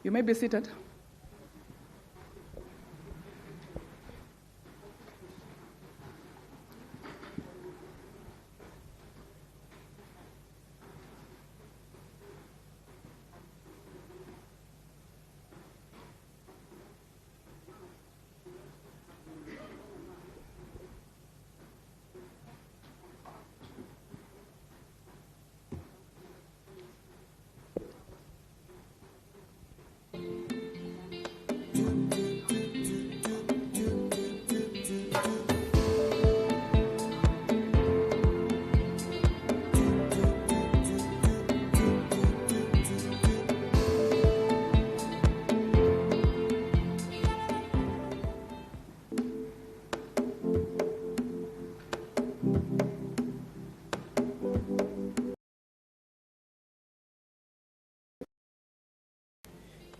You may be seated.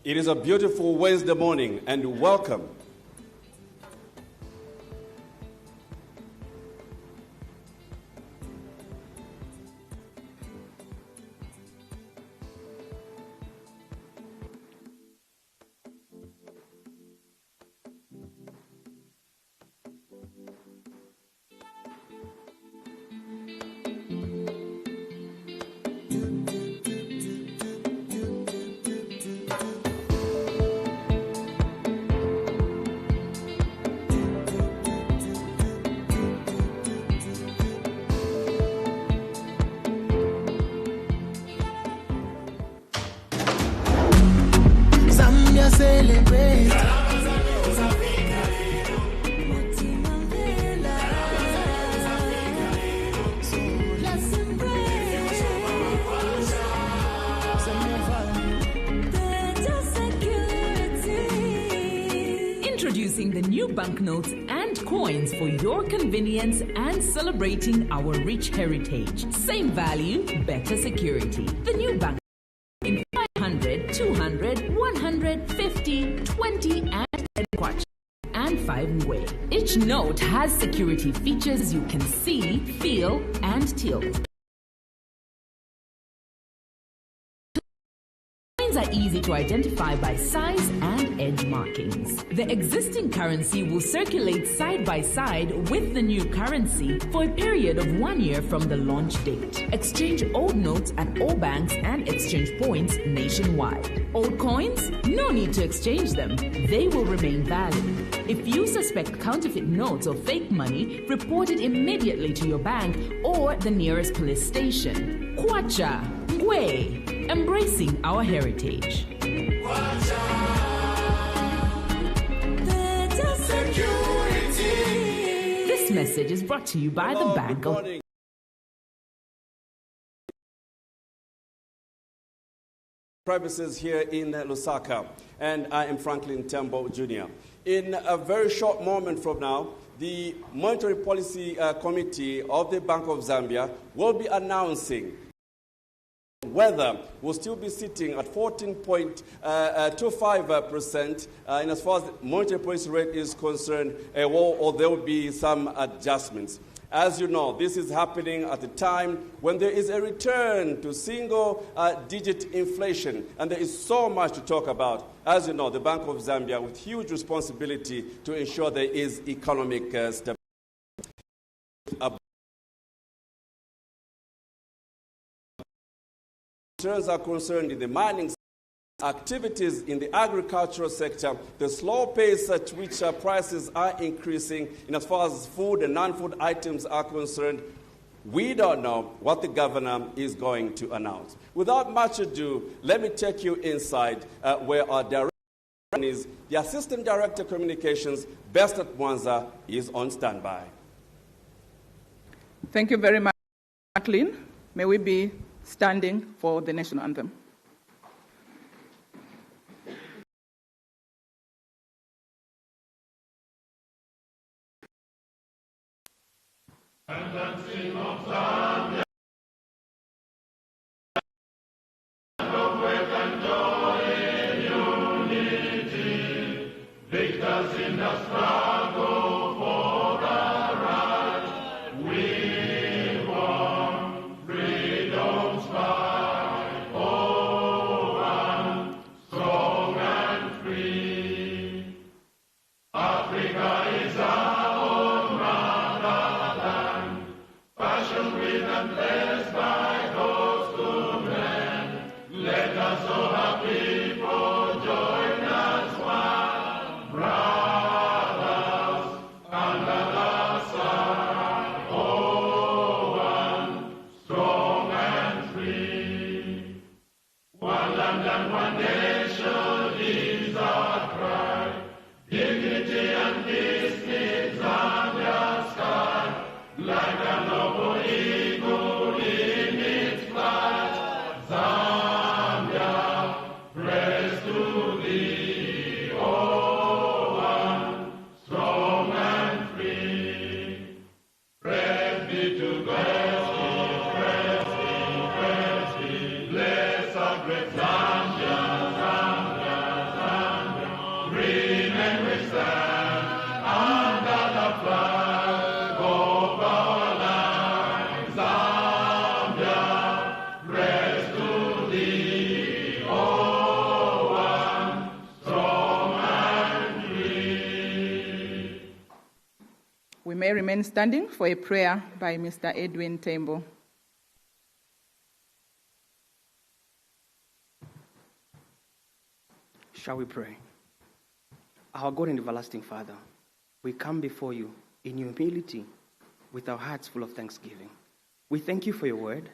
It is a beautiful Wednesday morning, and welcome. Introducing the new banknotes and coins for your convenience and celebrating our rich heritage. Same value, better security. The new bank in 500, 200, 100, 50, 20 and 10 kwacha and 5 ngwe. Each note has security features you can see, feel and tilt. Are easy to identify by size and edge markings. The existing currency will circulate side by side with the new currency for a period of 1 year from the launch date. Exchange old notes at all banks and exchange points nationwide. Old coins? No need to exchange them. They will remain valid. If you suspect counterfeit notes or fake money, report it immediately to your bank or the nearest police station. Kwacha, ngwe. Embracing our heritage. This message is brought to you by the Bank of... Premises here in Lusaka, and I am Franklin Tembo Jr. In a very short moment from now, the Monetary Policy Committee of the Bank of Zambia will be announcing whether we'll still be sitting at 14.25% in as far as the monetary policy rate is concerned, or there will be some adjustments. As you know, this is happening at a time when there is a return to single-digit inflation, and there is so much to talk about. As you know, the Bank of Zambia with huge responsibility to ensure there is economic stability. Concerns are concerned in the mining activities in the agricultural sector, the slow pace at which prices are increasing, and as far as food and non-food items are concerned, we don't know what the governor is going to announce. Without much ado, let me take you inside where our director is, the Assistant Director of Communications, Bestat Mwanza, is on standby. Thank you very much, Jacqueline. May we be standing for the national anthem. Victors in the struggle for the right. We may remain standing for a prayer by Mr. Edwin Tembo. Shall we pray? Our God and everlasting Father, we come before you in humility with our hearts full of thanksgiving. We thank you for your word,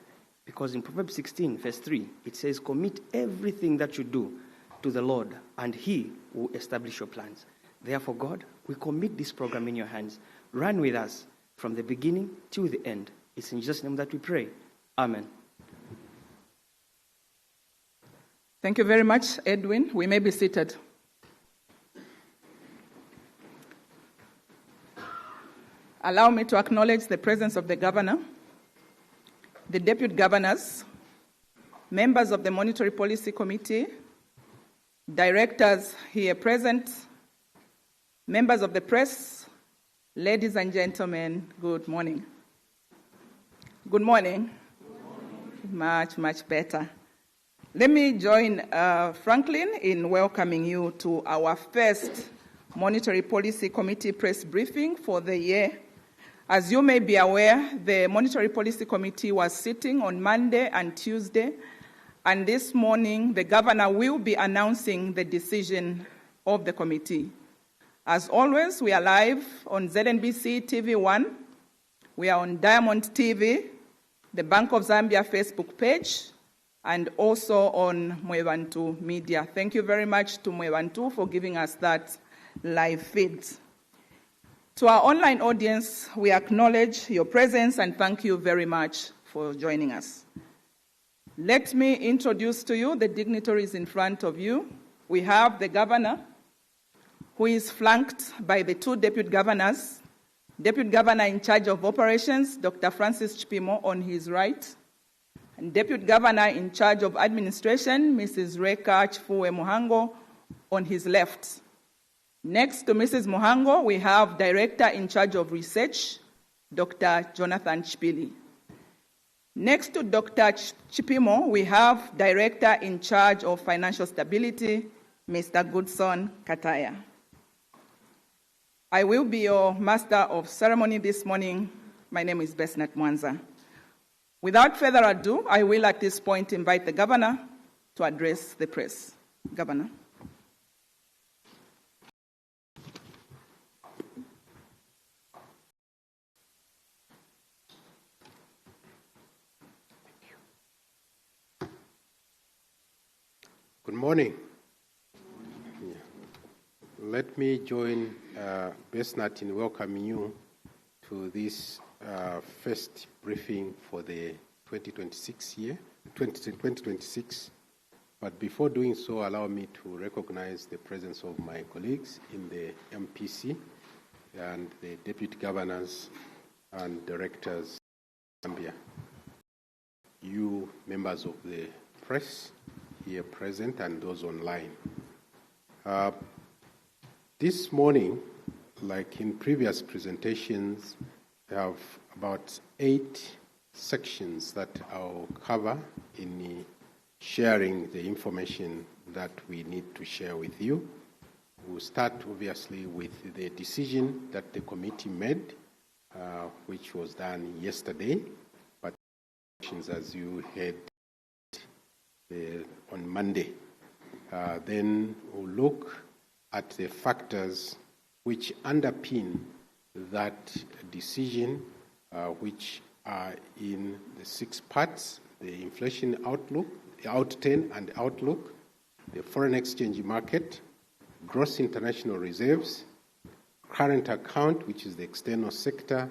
because in Proverbs 16, verse 3, it says, "Commit everything that you do to the Lord, and he will establish your plans." Therefore, God, we commit this program in your hands. Run with us from the beginning till the end. It's in Jesus' name that we pray. Amen. Thank you very much, Edwin. We may be seated. Allow me to acknowledge the presence of the governor, the deputy governors, members of the Monetary Policy Committee, directors here present, members of the press, ladies and gentlemen, good morning. Good morning. Much, much better. Let me join Franklin in welcoming you to our first Monetary Policy Committee press briefing for the year. As you may be aware, the Monetary Policy Committee was sitting on Monday and Tuesday, and this morning the governor will be announcing the decision of the committee. As always, we are live on ZNBC TV1, we are on Diamond TV, the Bank of Zambia Facebook page, and also on Mwebantu Media. Thank you very much to Mwebantu for giving us that live feed. To our online audience, we acknowledge your presence and thank you very much for joining us. Let me introduce to you the dignitaries in front of you. We have the governor, who is flanked by the two deputy governors. Deputy Governor in charge of operations, Dr. Francis Chipimo, on his right, and Deputy Governor in charge of administration, Mrs. Reka Chifue Muhango, on his left. Next to Mrs. Muhango, we have Director in charge of research, Dr. Jonathan Chipili. Next to Dr. Chipimo, we have Director in charge of financial stability, Mr. Goodson Kataya. I will be your master of ceremony this morning. My name is Besnat Mwanza. Without further ado, I will at this point invite the governor to address the press. Governor. Good morning. Let me join Besnat in welcoming you to this first briefing for the 2026. But before doing so, allow me to recognize the presence of my colleagues in the MPC and the deputy governors and directors of Zambia. You members of the press here present and those online. This morning, like in previous presentations, I have about 8 sections that I'll cover in sharing the information that we need to share with you. We'll start obviously with the decision that the committee made, which was done yesterday, but as you heard on Monday. Then we'll look at the factors which underpin that decision, which are in the 6 parts: the inflation outlook, the outturn and outlook, the foreign exchange market, gross international reserves, current account, which is the external sector,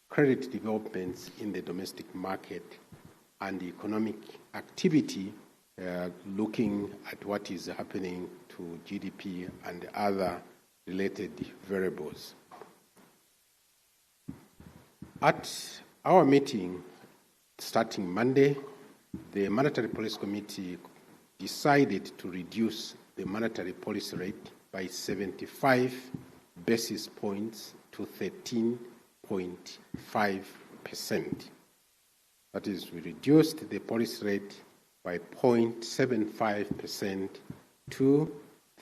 credit developments in the domestic market, and economic activity, looking at what is happening to GDP and other related variables. At our meeting starting Monday, the Monetary Policy Committee decided to reduce the monetary policy rate by 75 basis points to 13.5%. That is, we reduced the policy rate by 0.75% to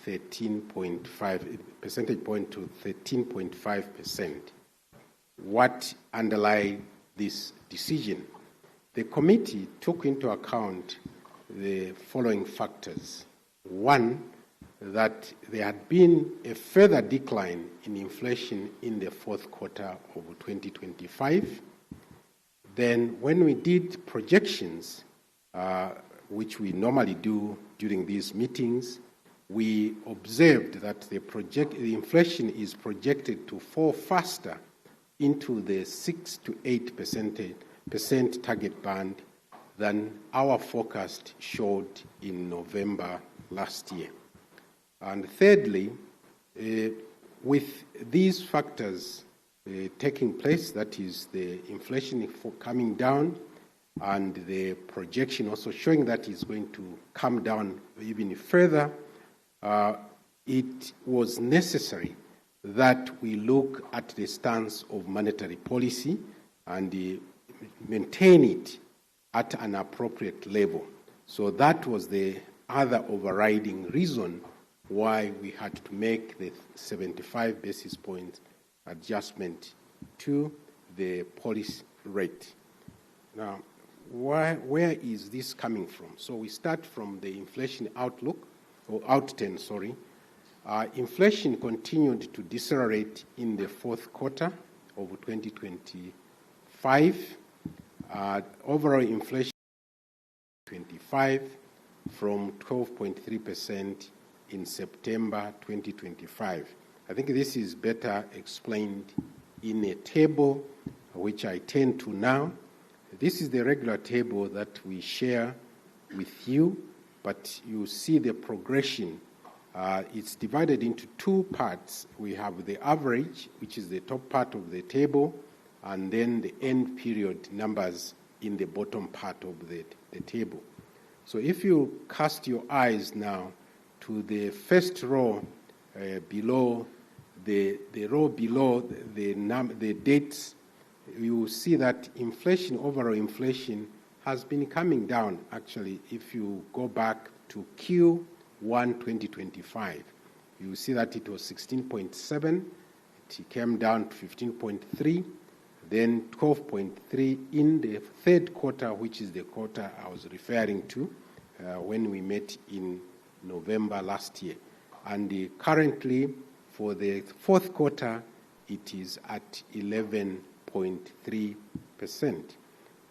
13.5 percentage point to 13.5%. What underlies this decision? The committee took into account the following factors. One, that there had been a further decline in inflation in the fourth quarter of 2025. Then when we did projections, which we normally do during these meetings, we observed that the inflation is projected to fall faster into the 6 to 8% target band than our forecast showed in November last year. And thirdly, with these factors taking place, that is the inflation coming down and the projection also showing that it's going to come down even further, it was necessary that we look at the stance of monetary policy and maintain it at an appropriate level. So that was the other overriding reason why we had to make the 75 basis point adjustment to the policy rate. Now, where is this coming from? So we start from the inflation outlook, or outturn, sorry. Inflation continued to decelerate in the fourth quarter of 2025. Overall inflation 25 from 12.3% in September 2025. I think this is better explained in a table which I turn to now. This is the regular table that we share with you, but you see the progression. It's divided into two parts. We have the average, which is the top part of the table, and then the end period numbers in the bottom part of the table. So if you cast your eyes now to the first row below, the row below the dates, you will see that inflation, overall inflation, has been coming down. Actually, if you go back to Q1 2025, you will see that it was 16.7, it came down to 15.3, then 12.3 in the third quarter, which is the quarter I was referring to when we met in November last year. And currently, for the fourth quarter, it is at 11.3%.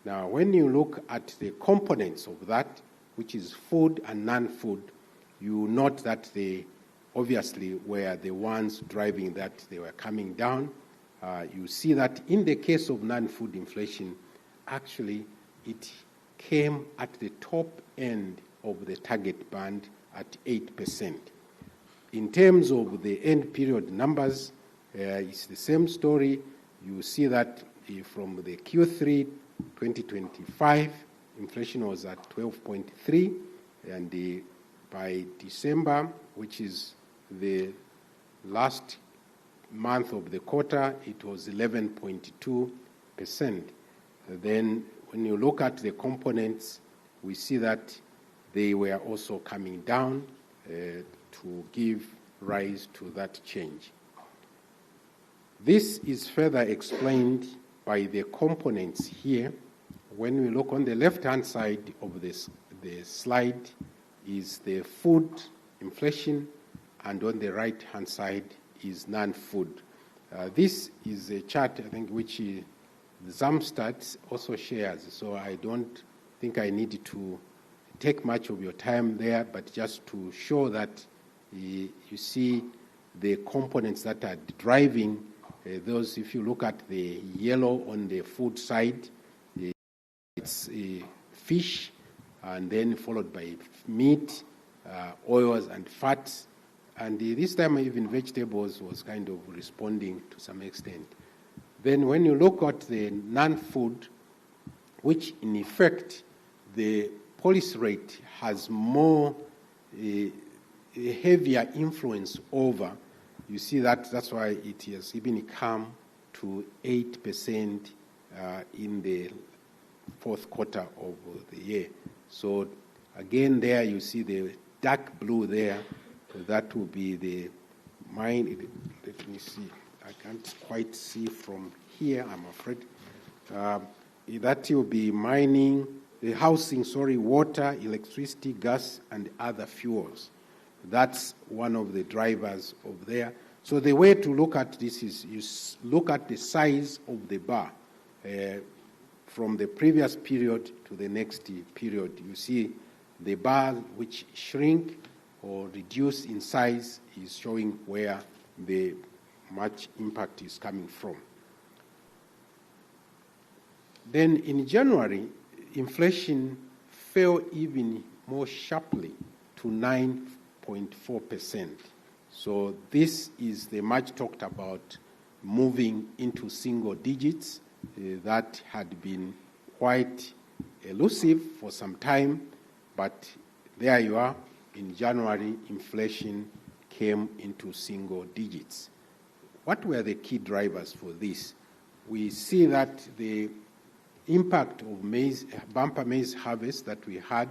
Now, when you look at the components of that, which is food and non-food, you note that they obviously were the ones driving that. They were coming down. You see that in the case of non-food inflation, actually it came at the top end of the target band at 8%. In terms of the end period numbers, it's the same story. You see that from the Q3 2025, inflation was at 12.3, and by December, which is the last month of the quarter, it was 11.2%. Then when you look at the components, we see that they were also coming down to give rise to that change. This is further explained by the components here. When we look on the left-hand side of the slide is the food inflation, and on the right-hand side is non-food. This is a chart, I think, which Zamstat also shares, so I don't think I need to take much of your time there, but just to show that you see the components that are driving those. If you look at the yellow on the food side, it's fish, and then followed by meat, oils and fats. And this time even vegetables was kind of responding to some extent. Then when you look at the non-food, which in effect the policy rate has more a heavier influence over, you see that's why it has even come to 8% in the fourth quarter of the year. So again, there you see the dark blue there. That will be the mine. Let me see. I can't quite see from here, I'm afraid. That will be mining, the housing, water, electricity, gas, and other fuels. That's one of the drivers of there. So the way to look at this is you look at the size of the bar from the previous period to the next period. You see the bar which shrink or reduce in size is showing where the much impact is coming from. Then in January, inflation fell even more sharply to 9.4%. So this is the much talked about moving into single digits that had been quite elusive for some time, but there you are. In January, inflation came into single digits. What were the key drivers for this? We see that the impact of bumper maize harvest that we had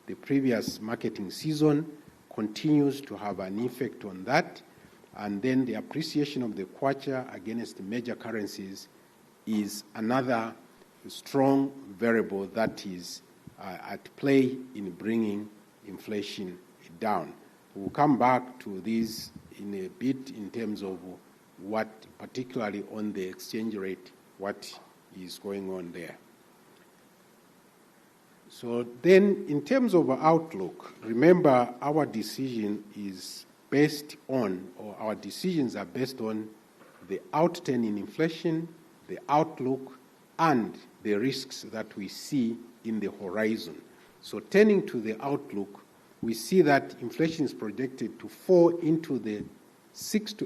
the previous marketing season continues to have an effect on that. And then the appreciation of the kwacha against the major currencies is another strong variable that is at play in bringing inflation down. We'll come back to this in a bit in terms of what, particularly on the exchange rate, what is going on there. So then, in terms of outlook, remember our decision is based on, or our decisions are based on the outturn in inflation, the outlook, and the risks that we see in the horizon. So turning to the outlook, we see that inflation is projected to fall into the 6 to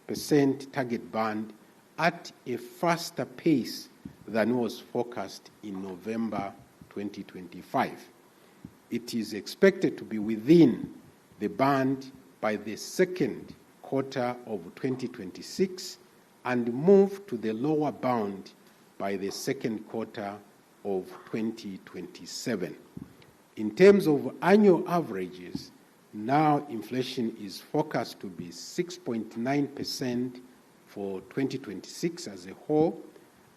8% target band at a faster pace than was forecast in November 2025. It is expected to be within the band by the second quarter of 2026 and move to the lower bound by the second quarter of 2027. In terms of annual averages, now inflation is forecast to be 6.9% for 2026 as a whole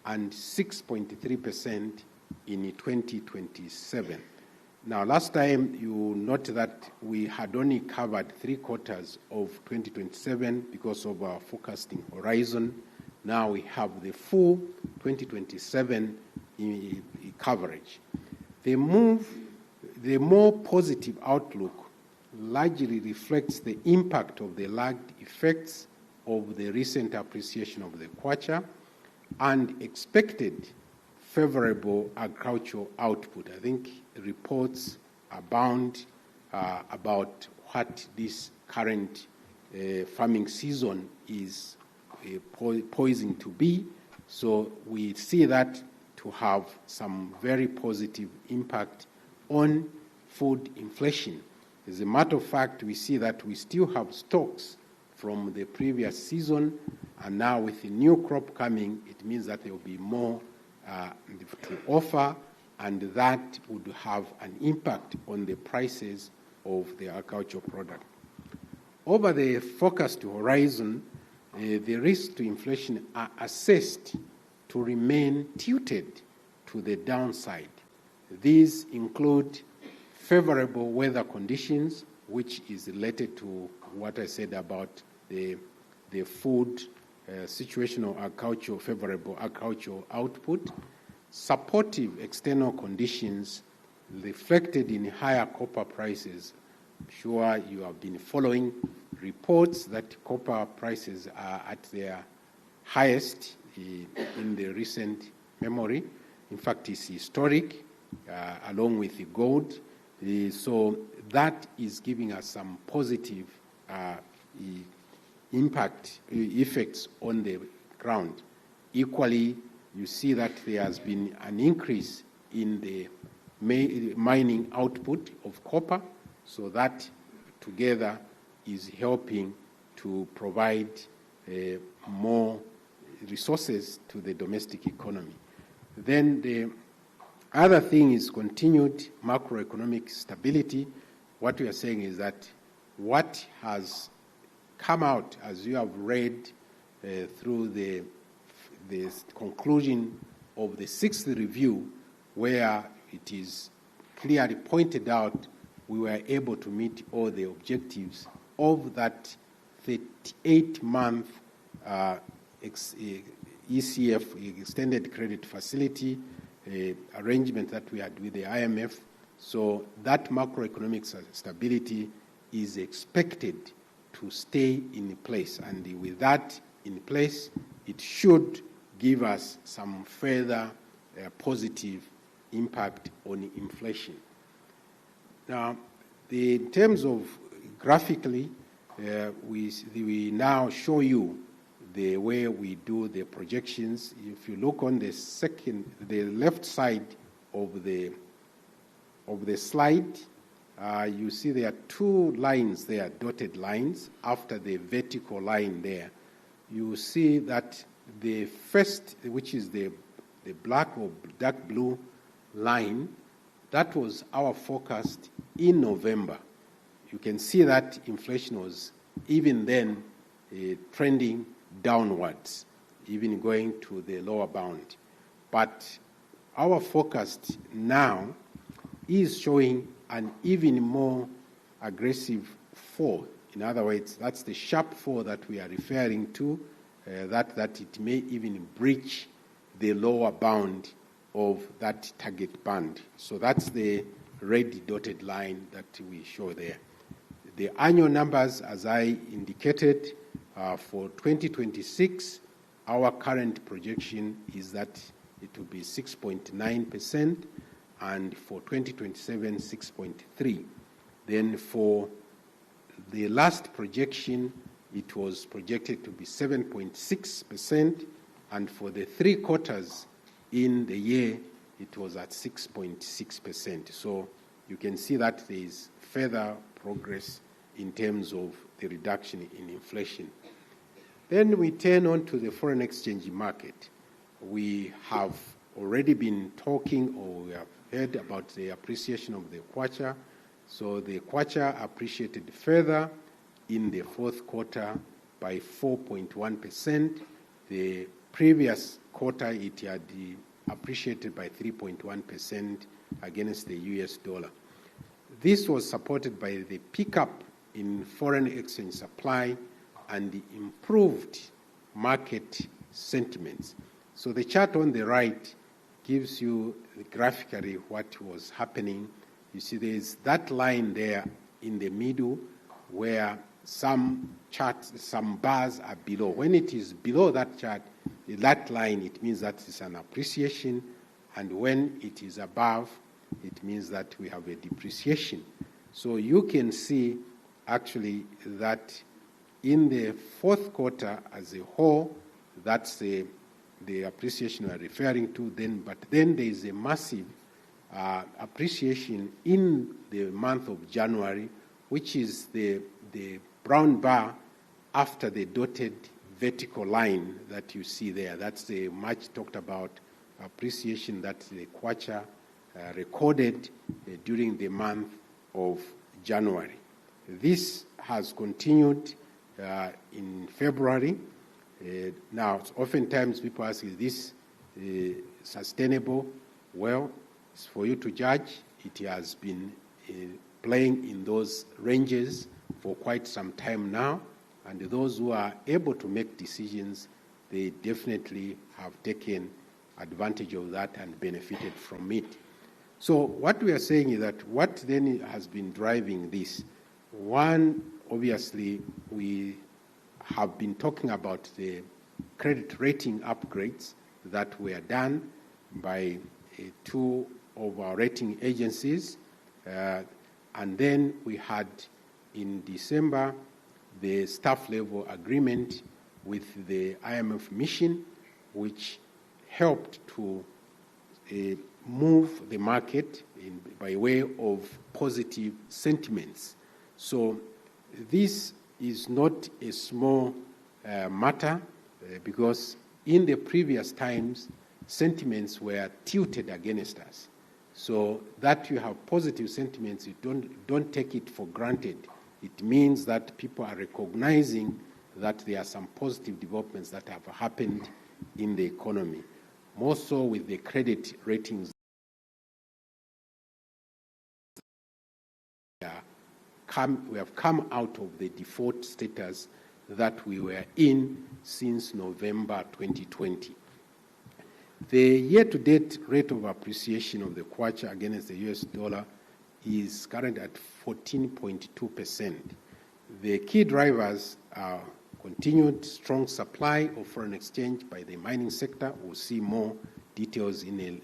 and 6.3% in 2027. Now, last time you note that we had only covered 3 quarters of 2027 because of our forecasting horizon. Now we have the full 2027 coverage. The more positive outlook largely reflects the impact of the lagged effects of the recent appreciation of the kwacha and expected favorable agricultural output. I think reports abound about what this current farming season is poising to be. So we see that to have some very positive impact on food inflation. As a matter of fact, we see that we still have stocks from the previous season, and now with the new crop coming, it means that there will be more to offer, and that would have an impact on the prices of the agricultural product. Over the forecast horizon, the risks to inflation are assessed to remain tilted to the downside. These include favorable weather conditions, which is related to what I said about the food situation of agricultural, favorable agricultural output, supportive external conditions reflected in higher copper prices sure you have been following reports that copper prices are at their highest in the recent memory. In fact, it's historic, along with the gold. So that is giving us some positive effects on the ground. Equally, you see that there has been an increase in the mining output of copper, so that together is helping to provide more resources to the domestic economy. Then the other thing is continued macroeconomic stability. What we are saying is that what has come out, as you have read through the conclusion of the 6th review, where it is clearly pointed out we were able to meet all the objectives of that 38-month ECF, Extended Credit Facility, arrangement that we had with the IMF. So that macroeconomic stability is expected to stay in place. And with that in place, it should give us some further positive impact on inflation. Now, in terms of graphically, we now show you the way we do the projections. If you look on the left side of the slide, you see there are two lines there, dotted lines, after the vertical line there. You see that the first, which is the black or dark blue line, that was our forecast in November. You can see that inflation was even then trending downwards, even going to the lower bound. But our forecast now is showing an even more aggressive fall. In other words, that's the sharp fall that we are referring to, that it may even breach the lower bound of that target band. So that's the red dotted line that we show there. The annual numbers, as I indicated, for 2026, our current projection is that it will be 6.9%, and for 2027, 6.3%. Then for the last projection, it was projected to be 7.6%, and for the 3 quarters in the year, it was at 6.6%. So you can see that there is further progress in terms of the reduction in inflation. Then we turn on to the foreign exchange market. We have already been talking, or we have heard about the appreciation of the kwacha. So the kwacha appreciated further in the 4th quarter by 4.1%. The previous quarter, it had appreciated by 3.1% against the US dollar. This was supported by the pickup in foreign exchange supply and the improved market sentiments. So the chart on the right gives you graphically what was happening. You see there's that line there in the middle where some charts, some bars are below. When it is below that chart, that line, it means that it's an appreciation, and when it is above, it means that we have a depreciation. So you can see actually that in the 4th quarter as a whole, that's the appreciation we're referring to then, but then there is a massive appreciation in the month of January, which is the brown bar after the dotted vertical line that you see there. That's the much talked about appreciation that the kwacha recorded during the month of January. This has continued in February. Now, oftentimes people ask, is this sustainable? Well, it's for you to judge. It has been playing in those ranges for quite some time now, and those who are able to make decisions, they definitely have taken advantage of that and benefited from it. So what we are saying is that what then has been driving this? One, obviously, we have been talking about the credit rating upgrades that were done by two of our rating agencies. And then we had, in December, the staff level agreement with the IMF mission, which helped to move the market by way of positive sentiments. So this is not a small matter because in the previous times, sentiments were tilted against us. So that you have positive sentiments, you don't take it for granted. It means that people are recognizing that there are some positive developments that have happened in the economy. More so with the credit ratings. We have come out of the default status that we were in since November 2020. The year-to-date rate of appreciation of the kwacha against the US dollar is currently at 14.2%. The key drivers are continued strong supply of foreign exchange by the mining sector. We'll see more details in a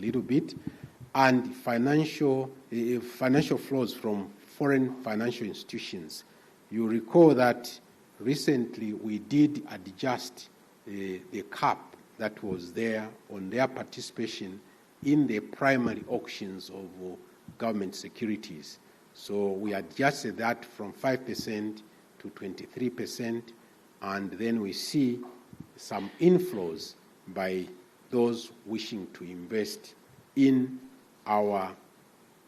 little bit. And financial flows from foreign financial institutions. You recall that recently we did adjust the cap that was there on their participation in the primary auctions of government securities. So we adjusted that from 5% to 23%, and then we see some inflows by those wishing to invest in our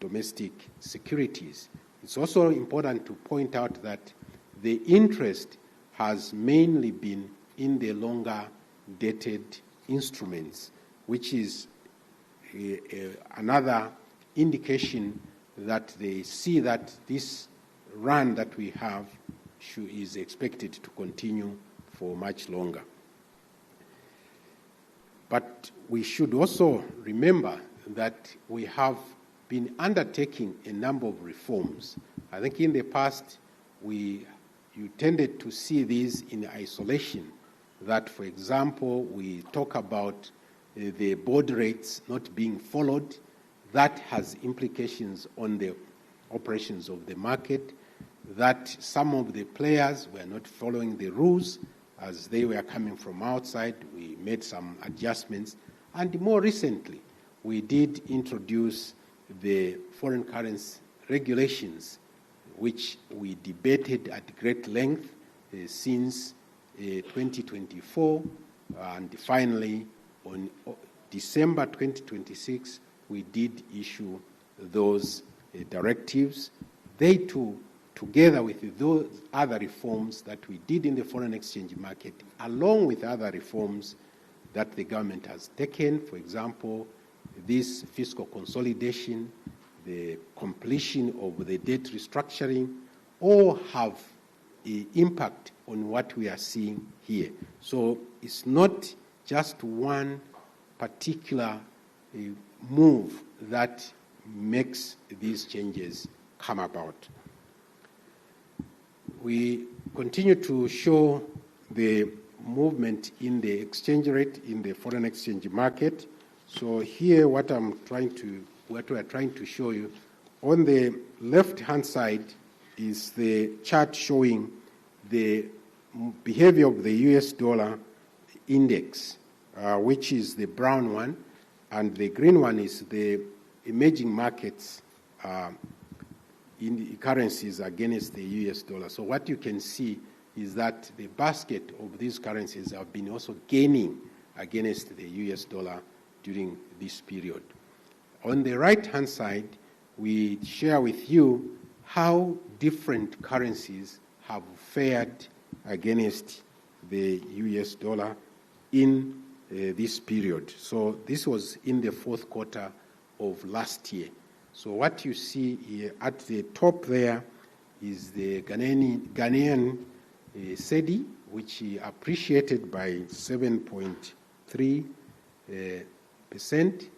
domestic securities. It's also important to point out that the interest has mainly been in the longer dated instruments, which is another indication that they see that this run that we have is expected to continue for much longer. But we should also remember that we have been undertaking a number of reforms. I think in the past, you tended to see these in isolation, that, for example, we talk about the board rates not being followed. That has implications on the operations of the market, that some of the players were not following the rules as they were coming from outside. We made some adjustments. And more recently, we did introduce the foreign currency regulations, which we debated at great length since 2024, and finally on December 2026, we did issue those directives. They too, together with those other reforms that we did in the foreign exchange market, along with other reforms that the government has taken, for example, this fiscal consolidation, the completion of the debt restructuring, all have an impact on what we are seeing here. So it's not just one particular move that makes these changes come about. We continue to show the movement in the exchange rate in the foreign exchange market. So here what we're trying to show you, on the left-hand side is the chart showing the behavior of the US dollar index, which is the brown one, and the green one is the emerging markets in the currencies against the US dollar. So what you can see is that the basket of these currencies have been also gaining against the US dollar during this period. On the right-hand side, we share with you how different currencies have fared against the US dollar in this period. So this was in the fourth quarter of last year. So what you see here at the top there is the Ghanaian cedi, which appreciated by 7.3%.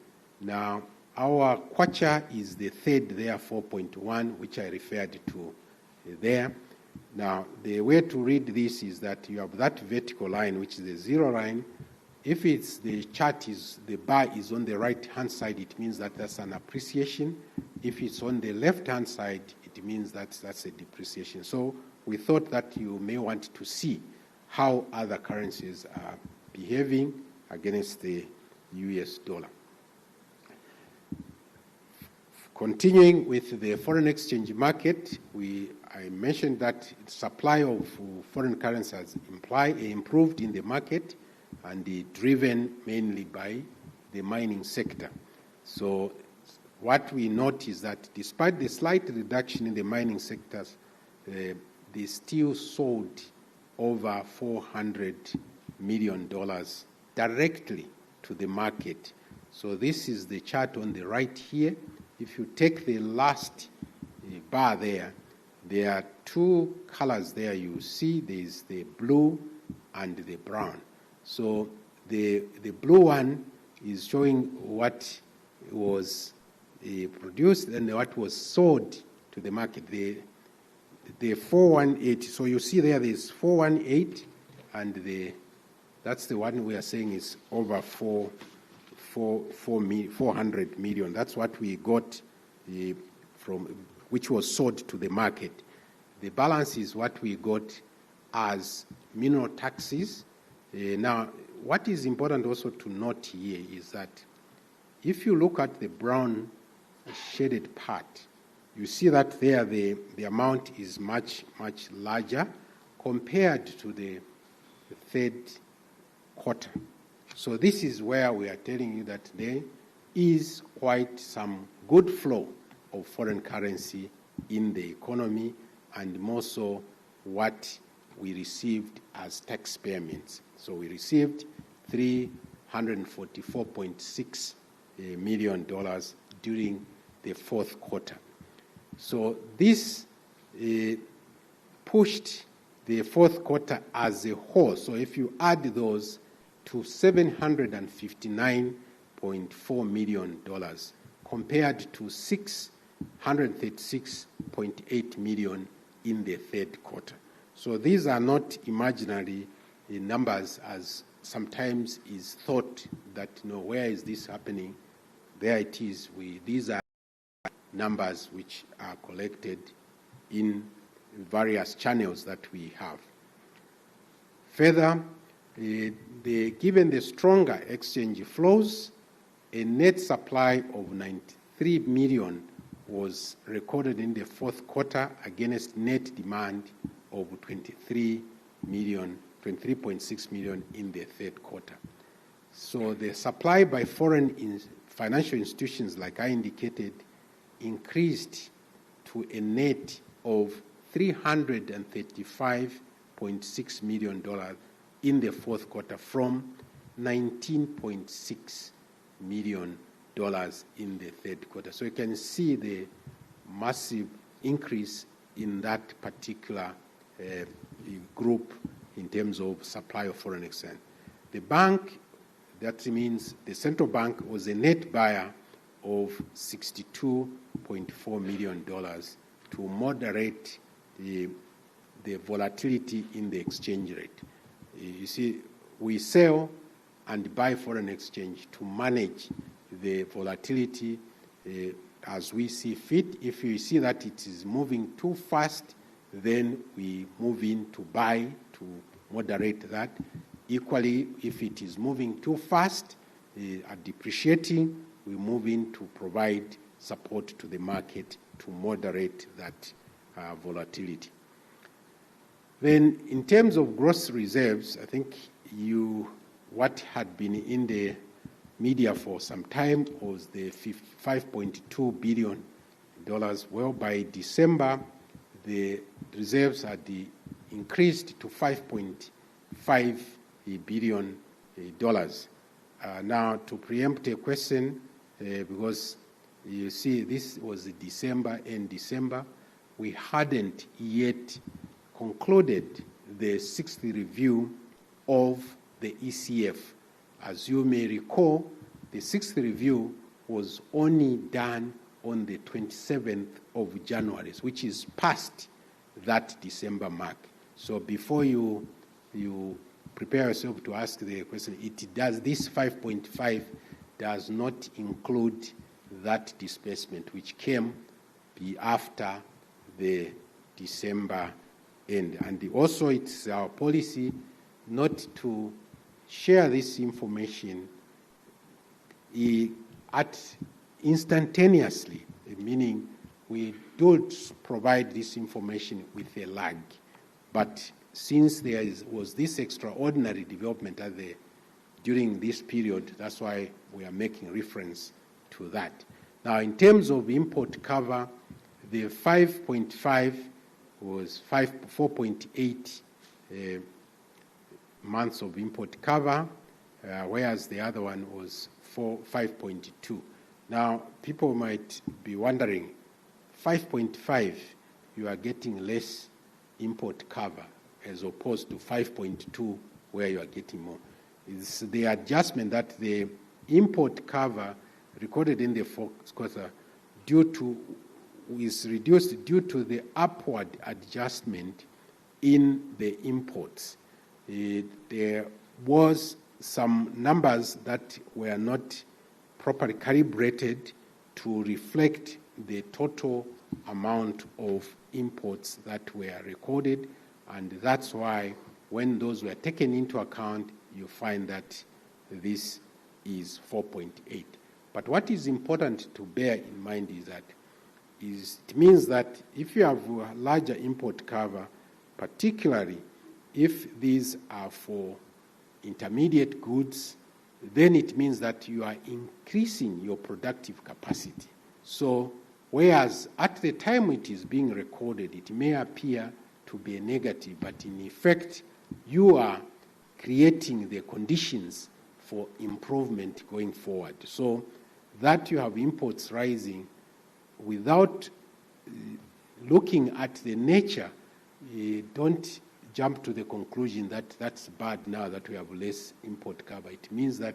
Now, our kwacha is the third there, 4.1, which I referred to there. Now, the way to read this is that you have that vertical line, which is the zero line. If it's the chart is, the bar is on the right-hand side, it means that that's an appreciation. If it's on the left-hand side, it means that that's a depreciation. So we thought that you may want to see how other currencies are behaving against the US dollar. Continuing with the foreign exchange market, I mentioned that supply of foreign currency has improved in the market, and driven mainly by the mining sector. So what we note is that despite the slight reduction in the mining sectors, they still sold over $400 million directly to the market. So this is the chart on the right here. If you take the last bar there are two colors there you see. There's the blue and the brown. So the blue one is showing what was produced and what was sold to the market. The 418, so you see there's 418, and that's the one we are saying is over 400 million. That's what we got from which was sold to the market. The balance is what we got as mineral taxes. Now, what is important also to note here is that if you look at the brown shaded part, you see that there the amount is much, much larger compared to the third quarter. So this is where we are telling you that there is quite some good flow of foreign currency in the economy, and more so what we received as tax payments. So we received $344.6 million during the fourth quarter. So this pushed the fourth quarter as a whole. So if you add those to $759.4 million compared to $636.8 million in the third quarter. So these are not imaginary numbers, as sometimes is thought that, where is this happening? There it is. These are numbers which are collected in various channels that we have. Further, given the stronger exchange flows, a net supply of 93 million was recorded in the fourth quarter against net demand of 23.6 million in the third quarter. So the supply by foreign financial institutions, like I indicated, increased to a net of $335.6 million in the fourth quarter from $19.6 million in the third quarter. So you can see the massive increase in that particular group in terms of supply of foreign exchange. The bank, that means the central bank, was a net buyer of $62.4 million to moderate the volatility in the exchange rate. You see, we sell and buy foreign exchange to manage the volatility as we see fit. If you see that it is moving too fast, then we move in to buy to moderate that. Equally, if it is moving too fast, depreciating, we move in to provide support to the market to moderate that volatility. Then, in terms of gross reserves, I think what had been in the media for some time was the $5.2 billion. Well, by December, the reserves had increased to $5.5 billion. Now, to preempt a question, because you see this was December, we hadn't yet concluded the sixth review of the ECF. As you may recall, the sixth review was only done on the 27th of January, which is past that December mark. So before you prepare yourself to ask the question, this 5.5 does not include that disbursement, which came after the December end. And also it's our policy not to share this information instantaneously, meaning we don't provide this information with a lag. But since there was this extraordinary development during this period, that's why we are making reference to that. Now, in terms of import cover, the 5.5 was 4.8 months of import cover, whereas the other one was 5.2. Now, people might be wondering, 5.5, you are getting less import cover as opposed to 5.2, where you are getting more. It's the adjustment that the import cover recorded in the fourth quarter is reduced due to the upward adjustment in the imports. There was some numbers that were not properly calibrated to reflect the total amount of imports that were recorded, and that's why when those were taken into account, you find that this is 4.8. But what is important to bear in mind is that it means that if you have a larger import cover, particularly if these are for intermediate goods, then it means that you are increasing your productive capacity. So whereas at the time it is being recorded, it may appear to be a negative, but in effect, you are creating the conditions for improvement going forward. So that you have imports rising without looking at the nature, don't jump to the conclusion that that's bad now that we have less import cover. It means that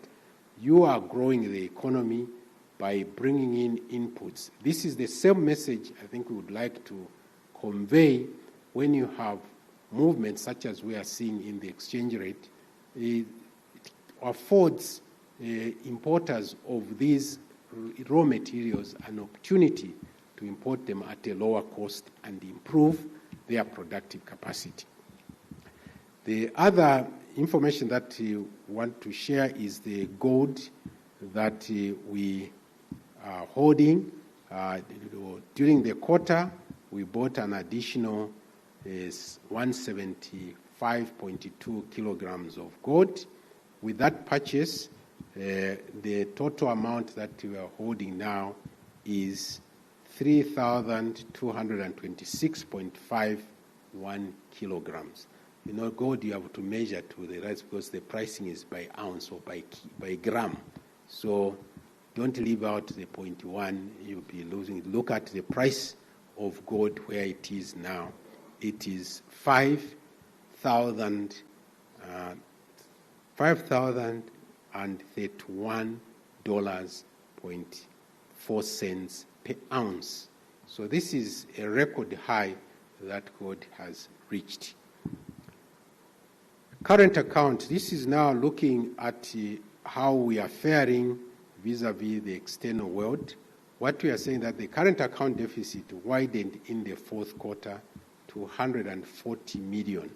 you are growing the economy by bringing in inputs. This is the same message I think we would like to convey when you have movements such as we are seeing in the exchange rate. It affords importers of these raw materials an opportunity to import them at a lower cost and improve their productive capacity. The other information that we want to share is the gold that we are holding. During the quarter, we bought an additional 175.2 kilograms of gold. With that purchase, the total amount that we are holding now is 3,226.51 kilograms. You know, gold you have to measure to the right because the pricing is by ounce or by gram. So don't leave out the 0.1, you'll be losing. Look at the price of gold where it is now. It is $5,031.4 per ounce. So this is a record high that gold has reached. Current account, this is now looking at how we are faring vis-a-vis the external world. What we are saying that the current account deficit widened in the fourth quarter to 140 million,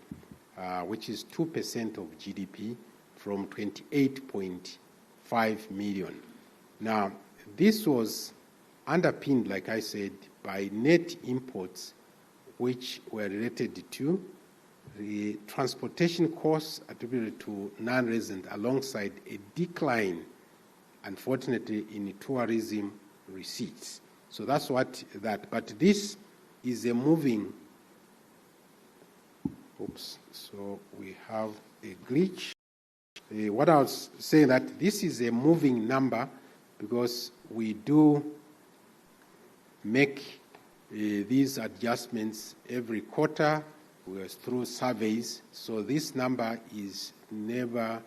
which is 2% of GDP from 28.5 million. Now, this was underpinned, like I said, by net imports, which were related to the transportation costs attributed to non-resident alongside a decline, unfortunately, in tourism receipts. So that's what that, but this is a moving, so we have a glitch. What I was saying that this is a moving number because we do make these adjustments every quarter. We are through surveys, so this number is never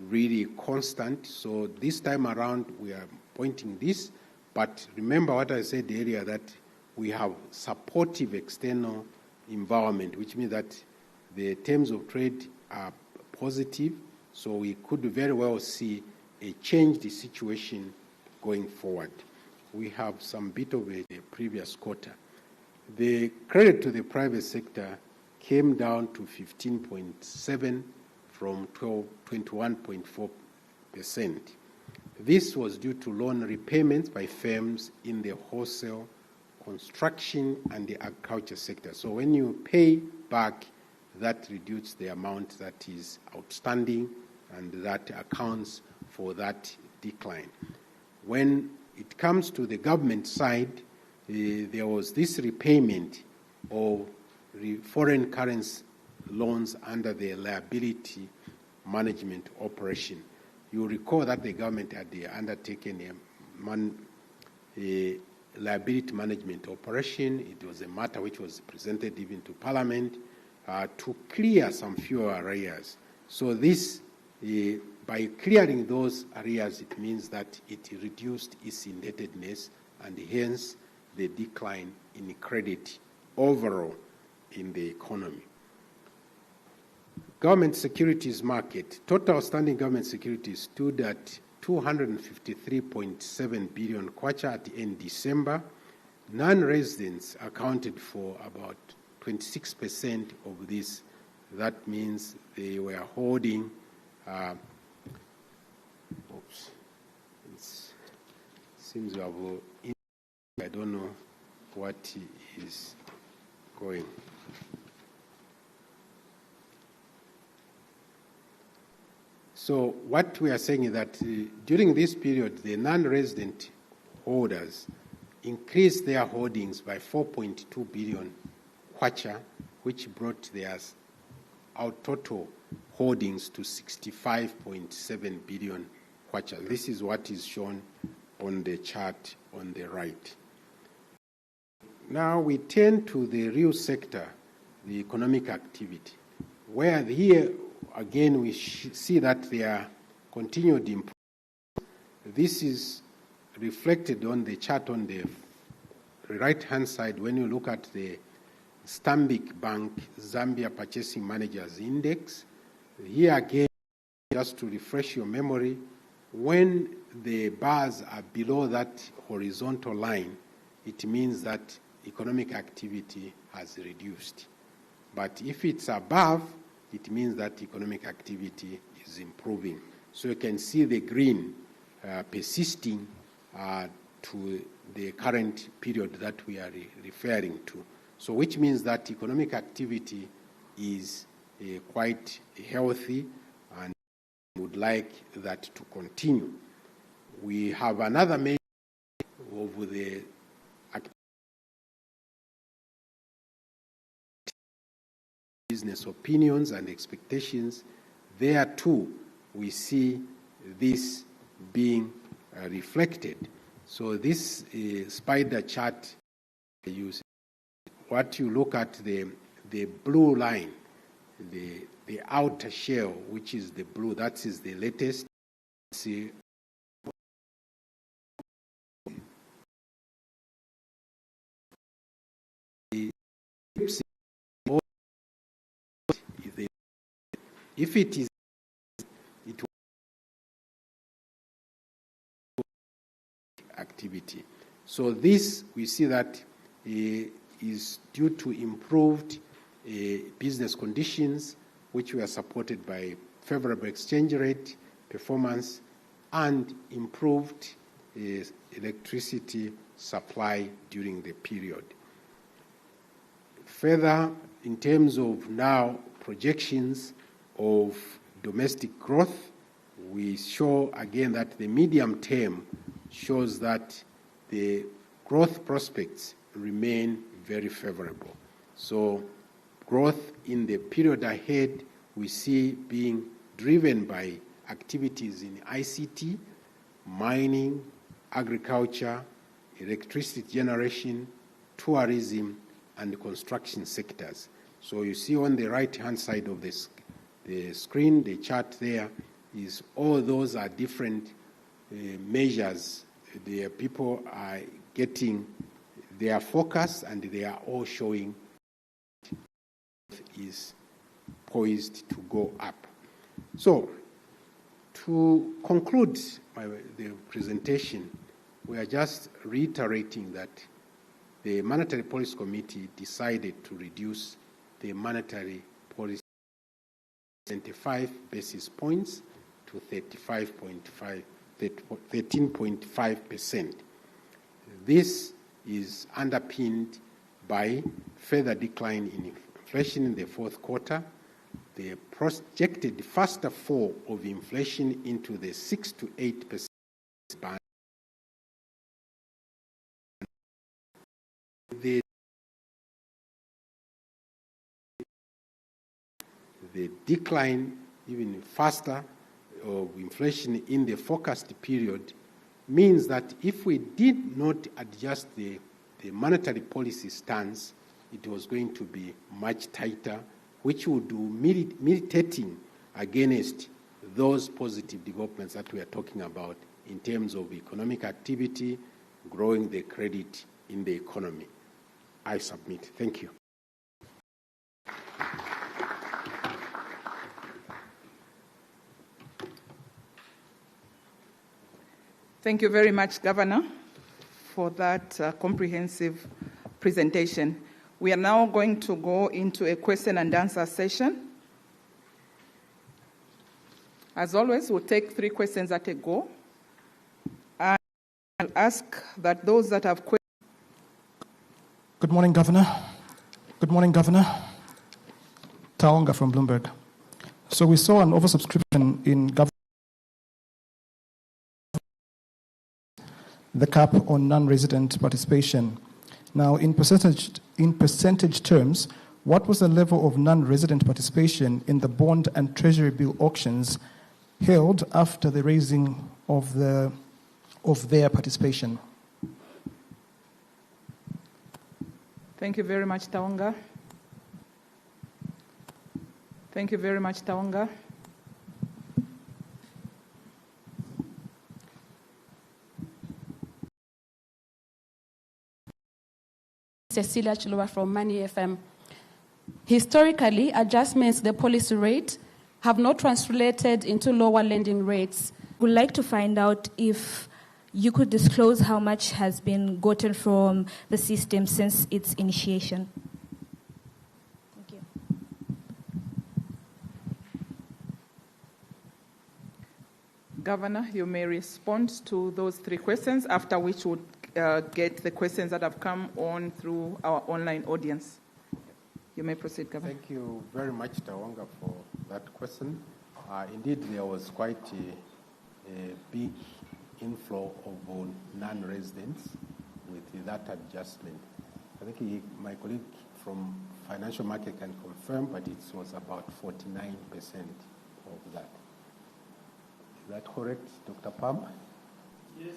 really constant. So this time around, we are pointing this, but remember what I said earlier, that we have supportive external environment, which means that the terms of trade are positive, so we could very well see a changed situation going forward. We have some bit of a previous quarter. The credit to the private sector came down to 15.7 from 21.4%. This was due to loan repayments by firms in the wholesale, construction, and the agriculture sector. So when you pay back, that reduces the amount that is outstanding, and that accounts for that decline. When it comes to the government side, there was this repayment of foreign currency loans under the liability management operation. You recall that the government had undertaken a liability management operation. It was a matter which was presented even to Parliament to clear some few arrears. So this, by clearing those arrears, it means that it reduced its indebtedness and hence the decline in credit overall in the economy. Government securities market. Total outstanding government securities stood at 253.7 billion kwacha at the end of December. Non-residents accounted for about 26% of this. That means they were holding, it seems to have, I don't know what is going. So what we are saying is that during this period, the non-resident holders increased their holdings by 4.2 billion kwacha, which brought our total holdings to 65.7 billion kwacha. This is what is shown on the chart on the right. Now we turn to the real sector, the economic activity, where here again we see that there are continued improvements. This is reflected on the chart on the right-hand side when you look at the Stanbic Bank Zambia Purchasing Managers Index. Here again, just to refresh your memory, when the bars are below that horizontal line, it means that economic activity has reduced. But if it's above, it means that economic activity is improving. So you can see the green persisting to the current period that we are referring to. So which means that economic activity is quite healthy and would like that to continue. We have another measure of the business opinions and expectations. There too, we see this being reflected. So this spider chart use. What you look at the blue line, the outer shell, which is the blue, that is the latest. See, if it is, it will activity. So this, we see that is due to improved business conditions, which were supported by favorable exchange rate performance and improved electricity supply during the period. Further, in terms of now projections of domestic growth, we show again that the medium term shows that the growth prospects remain very favorable. So growth in the period ahead we see being driven by activities in ICT, mining, agriculture, electricity generation, tourism, and construction sectors. So you see on the right-hand side of the screen, the chart there is all those are different measures. The people are getting their focus and they are all showing is poised to go up. So, to conclude the presentation, we are just reiterating that the Monetary Policy Committee decided to reduce the monetary policy 25 basis points to 13.5%. This is underpinned by further decline in inflation in the fourth quarter, the projected faster fall of inflation into the 6 to 8% band, the decline even faster of inflation in the forecast period means that if we did not adjust the monetary policy stance, it was going to be much tighter, which would do militating against those positive developments that we are talking about in terms of economic activity, growing the credit in the economy. I submit. Thank you. Thank you very much, Governor, for that comprehensive presentation. We are now going to go into a question and answer session. As always, we'll take 3 questions at a go. And I'll ask that those that have questions. Good morning, Governor. Good morning, Governor. Taonga from Bloomberg. So we saw an oversubscription in government. The cap on non-resident participation. Now, in percentage terms, what was the level of non-resident participation in the bond and treasury bill auctions held after the raising of their participation? Thank you very much, Taonga. Thank you very much, Taonga. Cecilia Chiluba from Money FM. Historically, adjustments to the policy rate have not translated into lower lending rates. We'd like to find out if you could disclose how much has been gotten from the system since its initiation. Thank you. Governor, you may respond to those 3 questions, after which we'll get the questions that have come on through our online audience. You may proceed, Governor. Thank you very much, Taonga, for that question. Indeed, there was quite a big inflow of non-residents with that adjustment. I think my colleague from Financial Market can confirm, but it was about 49% of that. Is that correct, Dr. Pam? Yes,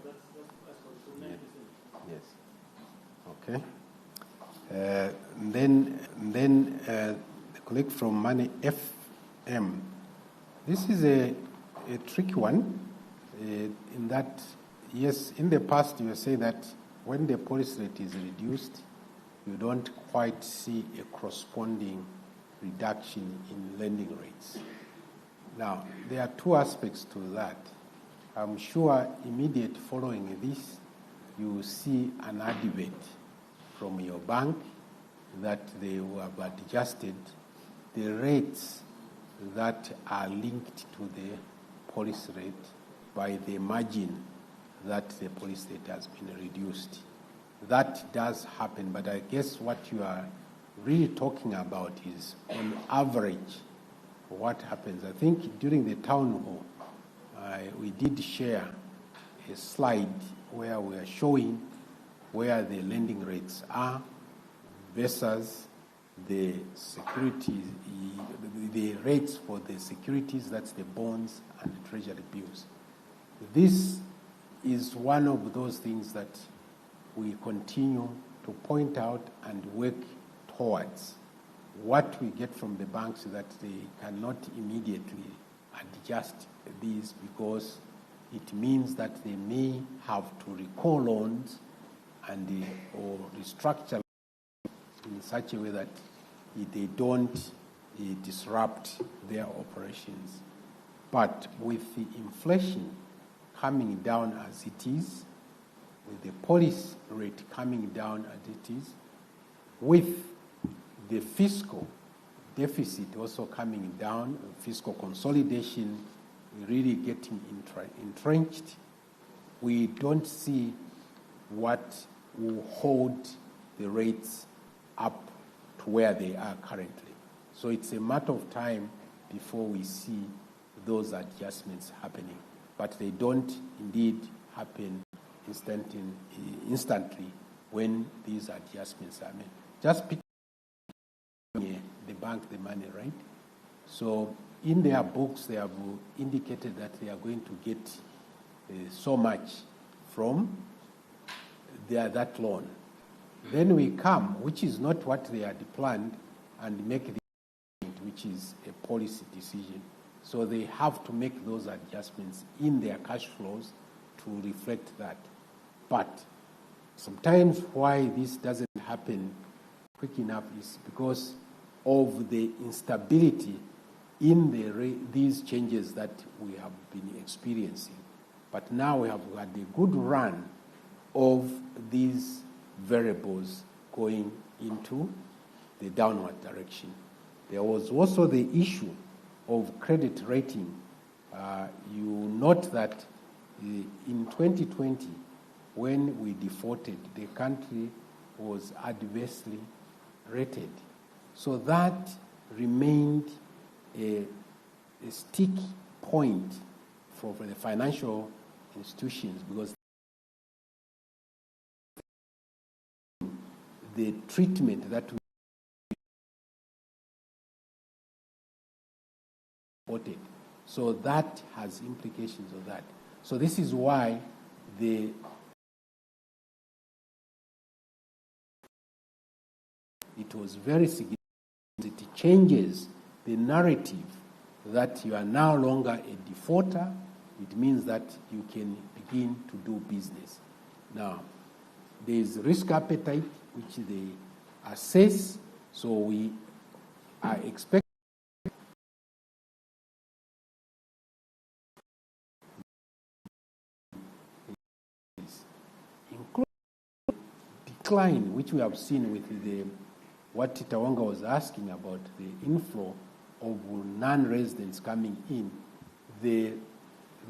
that's 49%. Yes. Okay. Then the colleague from Money FM. This is a tricky one in that, yes, in the past you say that when the policy rate is reduced, you don't quite see a corresponding reduction in lending rates. Now, there are 2 aspects to that. I'm sure immediate following this, you will see an advert from your bank that they have adjusted the rates that are linked to the policy rate by the margin that the policy rate has been reduced. That does happen, but I guess what you are really talking about is on average what happens. I think during the town hall, we did share a slide where we are showing where the lending rates are versus the securities, the rates for the securities, that's the bonds and the treasury bills. This is one of those things that we continue to point out and work towards. What we get from the banks is that they cannot immediately adjust these because it means that they may have to recall loans and or restructure in such a way that they don't disrupt their operations. But with the inflation coming down as it is, with the policy rate coming down as it is, with the fiscal deficit also coming down, fiscal consolidation really getting entrenched, we don't see what will hold the rates up to where they are currently. So it's a matter of time before we see those adjustments happening. But they don't indeed happen instantly when these adjustments are made. Just pick the bank the money, right? So in their books, they have indicated that they are going to get so much from that loan. Then we come, which is not what they had planned, and make the which is a policy decision. So they have to make those adjustments in their cash flows to reflect that. But sometimes why this doesn't happen quick enough is because of the instability in these changes that we have been experiencing. But now we have had a good run of these variables going into the downward direction. There was also the issue of credit rating. You note that in 2020, when we defaulted, the country was adversely rated. So that remained a sticky point for the financial institutions, because the treatment that we reported. So that has implications of that. So this is why it was very significant. It changes the narrative that you are no longer a defaulter. It means that you can begin to do business. Now, there is risk appetite, which they assess. So we are expecting decline, which we have seen with what Tawanga was asking about, the inflow of non-residents coming in. The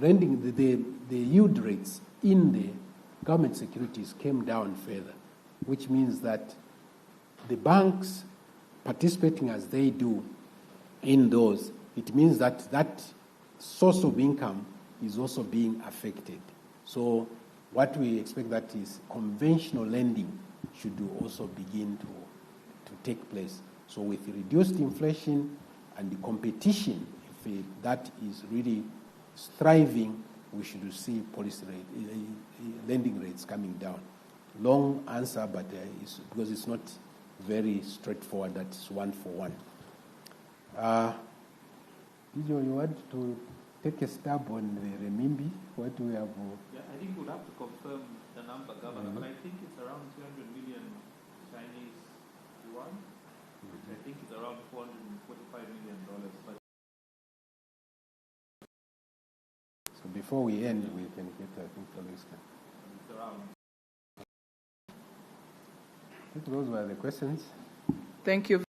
lending, the yield rates in the government securities came down further, which means that the banks participating as they do in those, it means that that source of income is also being affected. So what we expect that is conventional lending should also begin to take place. So with reduced inflation and the competition, if that is really thriving, we should see policy rate, lending rates coming down. Long answer, but because it's not very straightforward, that's one for one. You want to take a stab on the renminbi? What we have? Yeah, I think we'll have to confirm the number, Governor, but I think it's around 200 million Chinese yuan. I think it's around $445 million. But so before we end, we can get, I think, it's around. I think those were the questions. Thank you.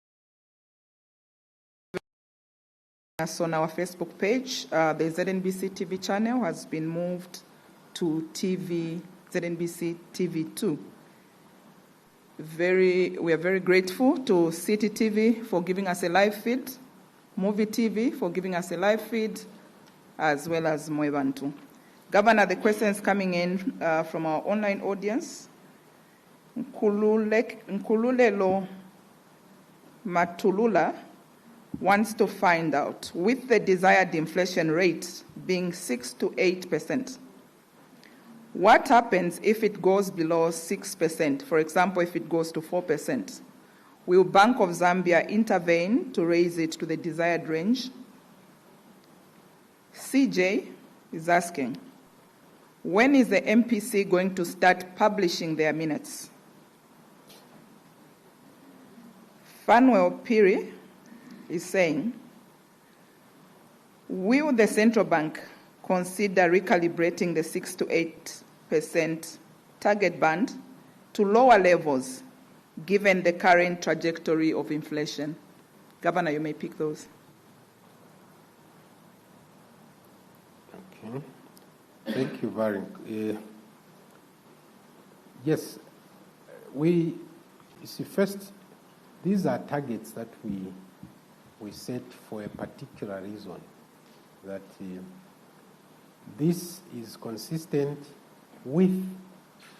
On our Facebook page, the ZNBC TV channel has been moved to ZNBC TV2. We are very grateful to City TV for giving us a live feed, Movie TV for giving us a live feed, as well as Moebantu. Governor, the questions coming in from our online audience. Nkululelo Matulula wants to find out, with the desired inflation rate being 6 to 8%, what happens if it goes below 6%? For example, if it goes to 4%, will Bank of Zambia intervene to raise it to the desired range? CJ is asking, when is the MPC going to start publishing their minutes? Fanuel Piri is saying, will the central bank consider recalibrating the 6 to 8% target band to lower levels given the current trajectory of inflation? Governor, you may pick those. Okay. Thank you, Varin. Yes, you see, first, these are targets that we set for a particular reason, that this is consistent with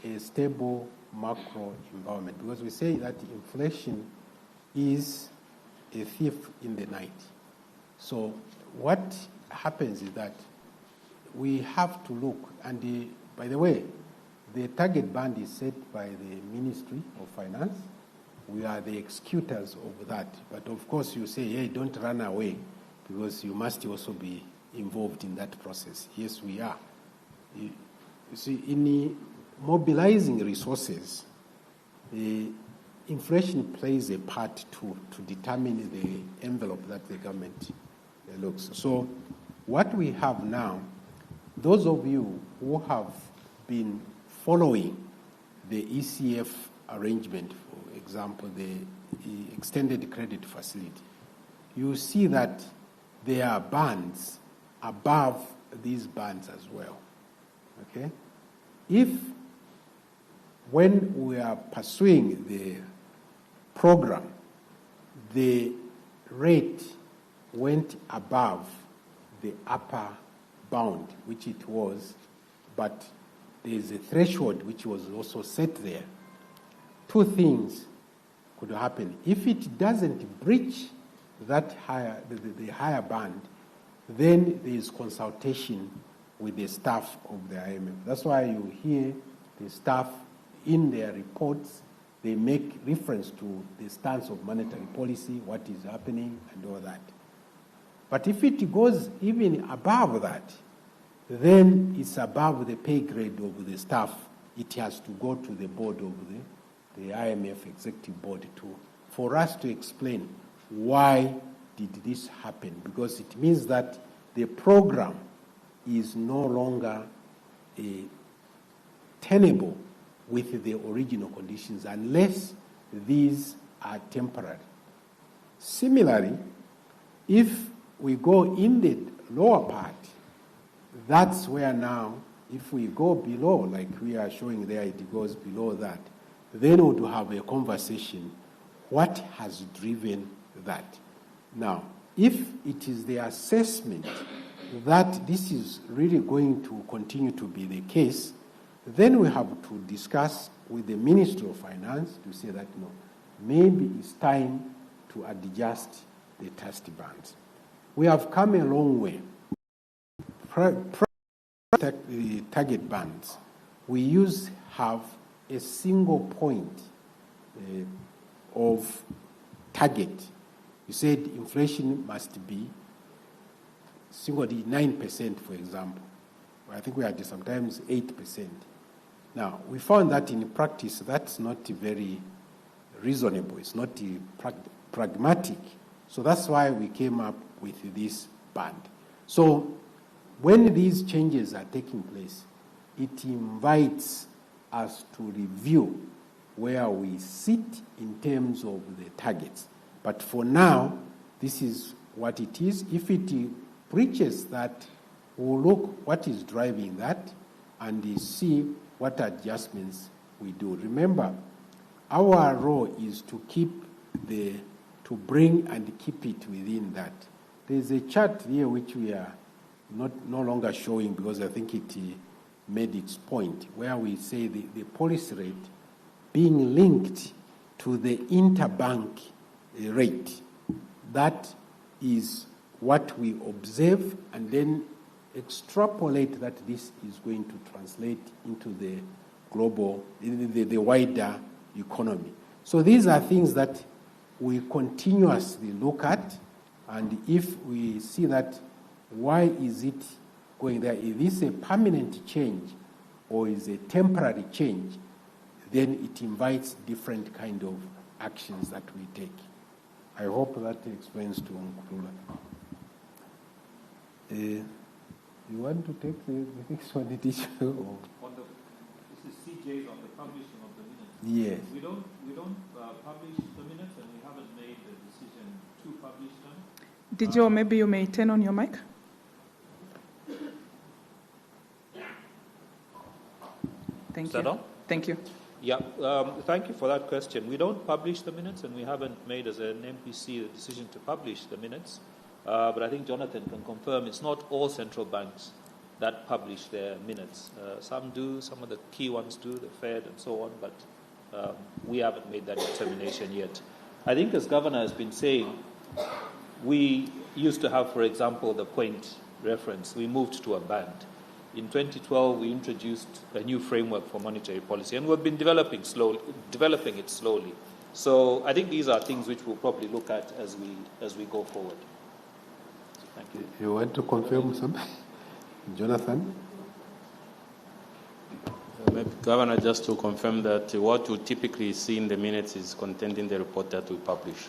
a stable macro environment, because we say that inflation is a thief in the night. So what happens is that we have to look, and by the way, the target band is set by the Ministry of Finance. We are the executors of that. But of course you say, hey, don't run away, because you must also be involved in that process. Yes, we are. You see, in mobilizing resources, inflation plays a part to determine the envelope that the government looks. So what we have now, those of you who have been following the ECF arrangement, for example, the extended credit facility, you see that there are bands above these bands as well. Okay? If, when we are pursuing the program, the rate went above the upper bound, which it was, but there is a threshold which was also set there, two things could happen. If it doesn't breach that higher, the higher band, then there is consultation with the staff of the IMF. That's why you hear the staff in their reports, they make reference to the stance of monetary policy, what is happening, and all that. But if it goes even above that, then it's above the pay grade of the staff. It has to go to the board of the IMF executive board for us to explain why did this happen, because it means that the program is no longer tenable with the original conditions unless these are temporary. Similarly, if we go in the lower part, that's where now, if we go below, like we are showing there, it goes below that, then we would have a conversation, what has driven that? Now, if it is the assessment that this is really going to continue to be the case, then we have to discuss with the Ministry of Finance to say that, no, maybe it's time to adjust the test bands. We have come a long way. The target bands, we have a single point of target. You said inflation must be single 9%, for example. I think we had sometimes 8%. Now, we found that in practice, that's not very reasonable. It's not pragmatic. So that's why we came up with this band. So when these changes are taking place, it invites us to review where we sit in terms of the targets. But for now, this is what it is. If it breaches that, we'll look what is driving that and see what adjustments we do. Remember, our role is to bring and keep it within that. There's a chart here which we are no longer showing because I think it made its point, where we say the policy rate being linked to the interbank rate. That is what we observe and then extrapolate that this is going to translate into the global, the wider economy. So these are things that we continuously look at, and if we see that, why is it going there? Is this a permanent change or is it a temporary change? Then it invites different kind of actions that we take. I hope that explains to Nkulula. You want to take the next one, teacher? This is CJ's on the publishing of the minutes. Yes. We don't publish the minutes, and we haven't made the decision to publish them. Dijo, maybe you may turn on your mic. Thank Is that you. on? Thank you. Yeah, thank you for that question. We don't publish the minutes, and we haven't made as an MPC the decision to publish the minutes. But I think Jonathan can confirm it's not all central banks that publish their minutes. Some do, some of the key ones do, the Fed and so on, but we haven't made that determination yet. I think as Governor has been saying, we used to have, for example, the point reference. We moved to a band. In 2012, we introduced a new framework for monetary policy, and we've been developing it slowly. So I think these are things which we'll probably look at as we go forward. Thank you. You want to confirm something? Jonathan? Maybe, Governor, just to confirm that what you typically see in the minutes is contained in the report that we publish,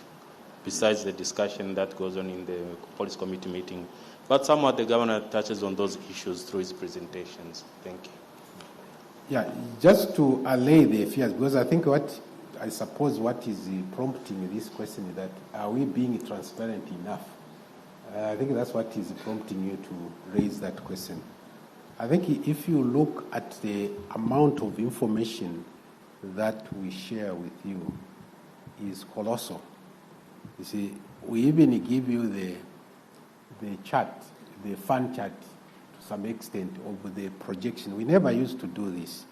besides the discussion that goes on in the policy committee meeting. But somewhat the Governor touches on those issues through his presentations. Thank you. Yeah, just to allay the fears, because I think what is prompting this question is that are we being transparent enough? I think that's what is prompting you to raise that question. I think if you look at the amount of information that we share with you is colossal. You see, we even give you the chart, the fund chart to some extent of the projection. We never used to do this.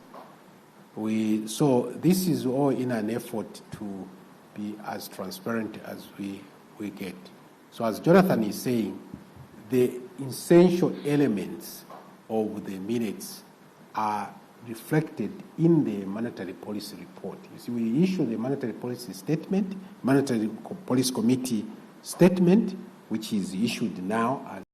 So this is all in an effort to be as transparent as we get. So as Jonathan is saying, the essential elements of the minutes are reflected in the monetary policy report. You see, we issue the monetary policy statement, monetary policy committee statement, which is issued now. And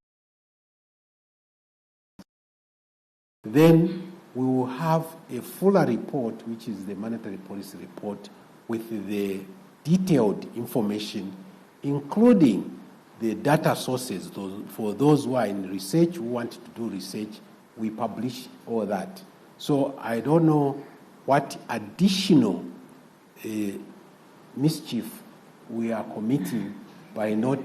then we will have a fuller report, which is the monetary policy report, with the detailed information, including the data sources. For those who are in research, who want to do research, we publish all that. So I don't know what additional mischief we are committing by not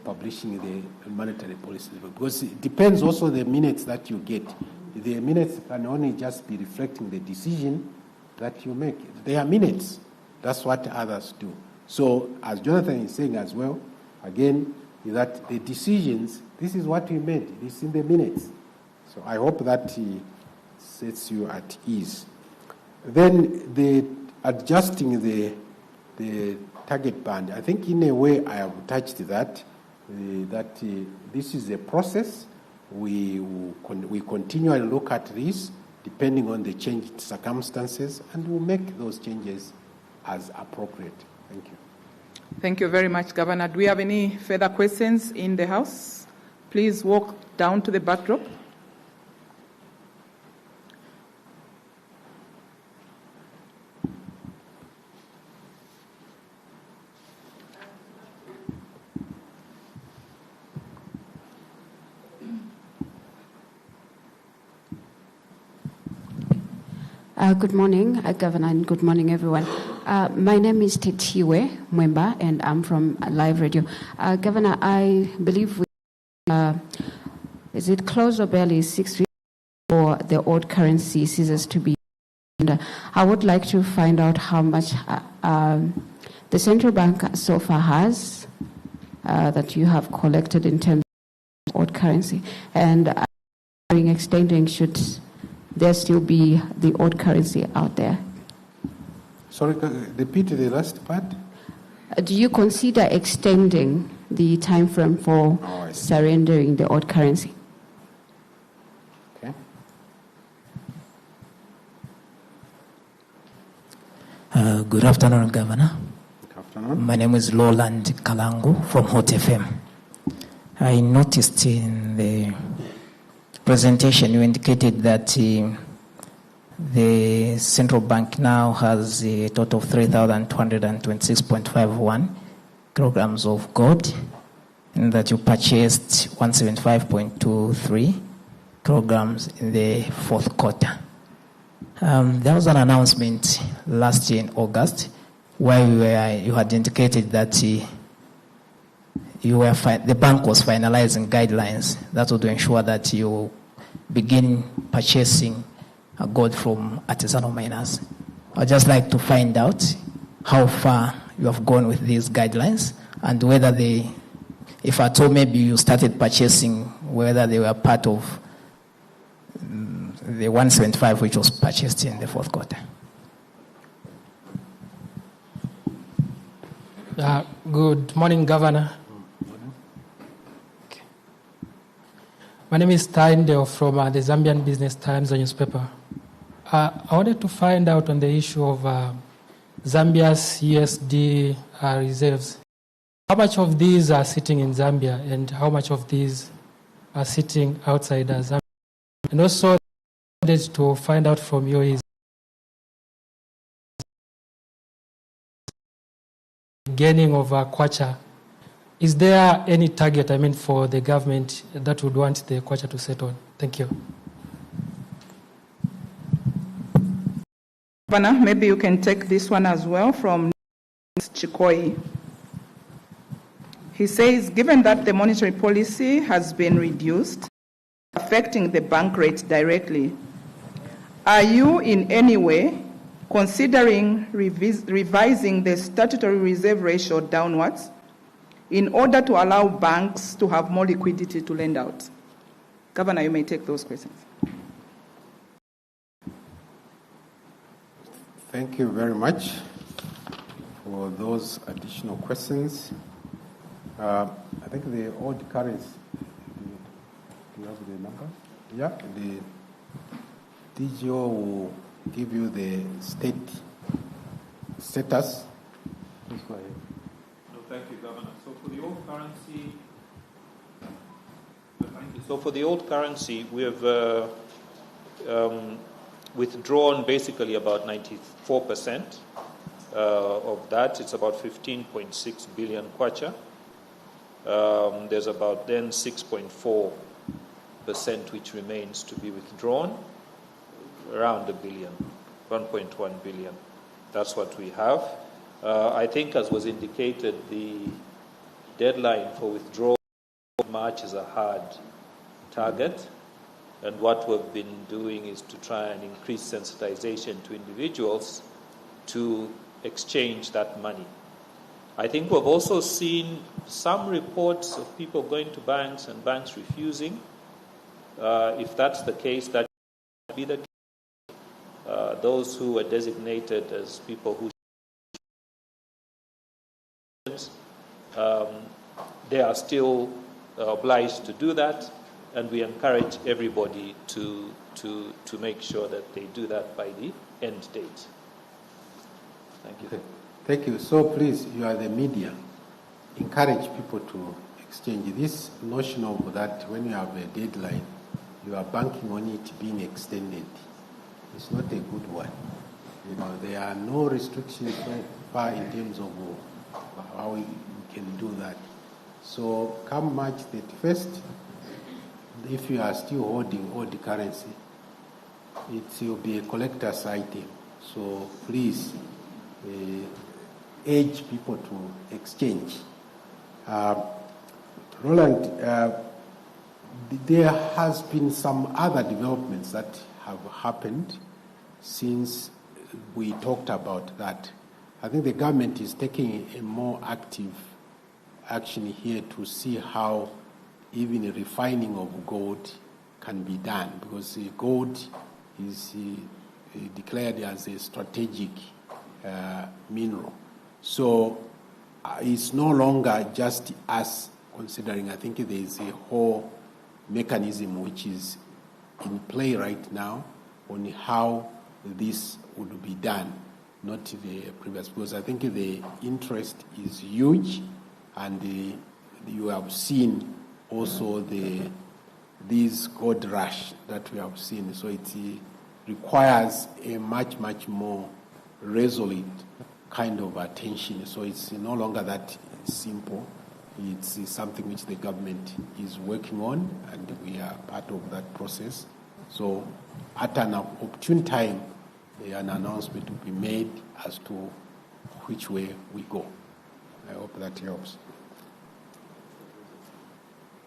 publishing the monetary policy, because it depends also the minutes that you get. The minutes can only just be reflecting the decision that you make. They are minutes. That's what others do. So as Jonathan is saying as well, again, is that the decisions, this is what we made. It's in the minutes. So I hope that sets you at ease. Then the adjusting the target band, I think in a way I have touched that this is a process. We continually look at this depending on the changed circumstances, and we'll make those changes as appropriate. Thank you. Thank you very much, Governor. Do we have any further questions in the House? Please walk down to the backdrop. Good morning, Governor, and good morning, everyone. My name is Tetiwe Mwemba, and I'm from Live Radio. Governor, I believe is it close or barely 6 weeks for the odd currency ceases to be? And I would like to find out how much the central bank so far has that you have collected in terms of odd currency, and extending should there still be the odd currency out there. Sorry, repeat the last part. Do you consider extending the time frame for surrendering the odd currency? Okay. Good afternoon, Governor. Good afternoon. My name is Lowland Kalangu from Hot FM. I noticed in the presentation you indicated that the central bank now has a total of 3,226.51 kilograms of gold, and that you purchased 175.23 kilograms in the fourth quarter. There was an announcement last year in August where you had indicated that the bank was finalizing guidelines that would ensure that you begin purchasing gold from artisanal miners. I'd just like to find out how far you have gone with these guidelines and whether they, if at all maybe you started purchasing, whether they were part of the 175 which was purchased in the fourth quarter. Good morning, Governor. Okay. My name is Taindeo from the Zambian Business Times newspaper. I wanted to find out on the issue of Zambia's USD reserves. How much of these are sitting in Zambia and how much of these are sitting outside Zambia? And also, I wanted to find out from you is gaining of Kwacha. Is there any target, for the government that would want the Kwacha to settle? Thank you. Governor, maybe you can take this one as well from Chikoi. He says, given that the monetary policy has been reduced, affecting the bank rate directly, are you in any way considering revising the statutory reserve ratio downwards in order to allow banks to have more liquidity to lend out? Governor, you may take those questions. Thank you very much for those additional questions. I think the old currency, do you have the number? Yeah, the DGO will give you the status. Please go ahead. No, thank you, Governor. So for the old currency, we have withdrawn basically about 94% of that. It's about 15.6 billion kwacha. There's about then 6.4% which remains to be withdrawn, around 1 billion, 1.1 billion. That's what we have. I think, as was indicated, the deadline for withdrawal of March is a hard target. And what we've been doing is to try and increase sensitization to individuals to exchange that money. I think we've also seen some reports of people going to banks and banks refusing. If that's the case, that should be the case. Those who are designated as people who they are still obliged to do that, and we encourage everybody to make sure that they do that by the end date. Thank you. Okay. Thank you. So please, you are the media. Encourage people to exchange. This notion of that when you have a deadline, you are banking on it being extended. It's not a good one. There are no restrictions so far in terms of how we can do that. So come March 31st, if you are still holding old currency, it will be a collector's item. So please urge people to exchange. Roland, there has been some other developments that have happened since we talked about that. I think the government is taking a more active action here to see how even a refining of gold can be done, because gold is declared as a strategic mineral. So it's no longer just us considering. I think there is a whole mechanism which is in play right now on how this would be done, not the previous, because I think the interest is huge, and you have seen also this gold rush that we have seen. So it requires a much, much more resolute kind of attention. So it's no longer that simple. It's something which the government is working on, and we are part of that process. So at an opportune time, an announcement will be made as to which way we go. I hope that helps.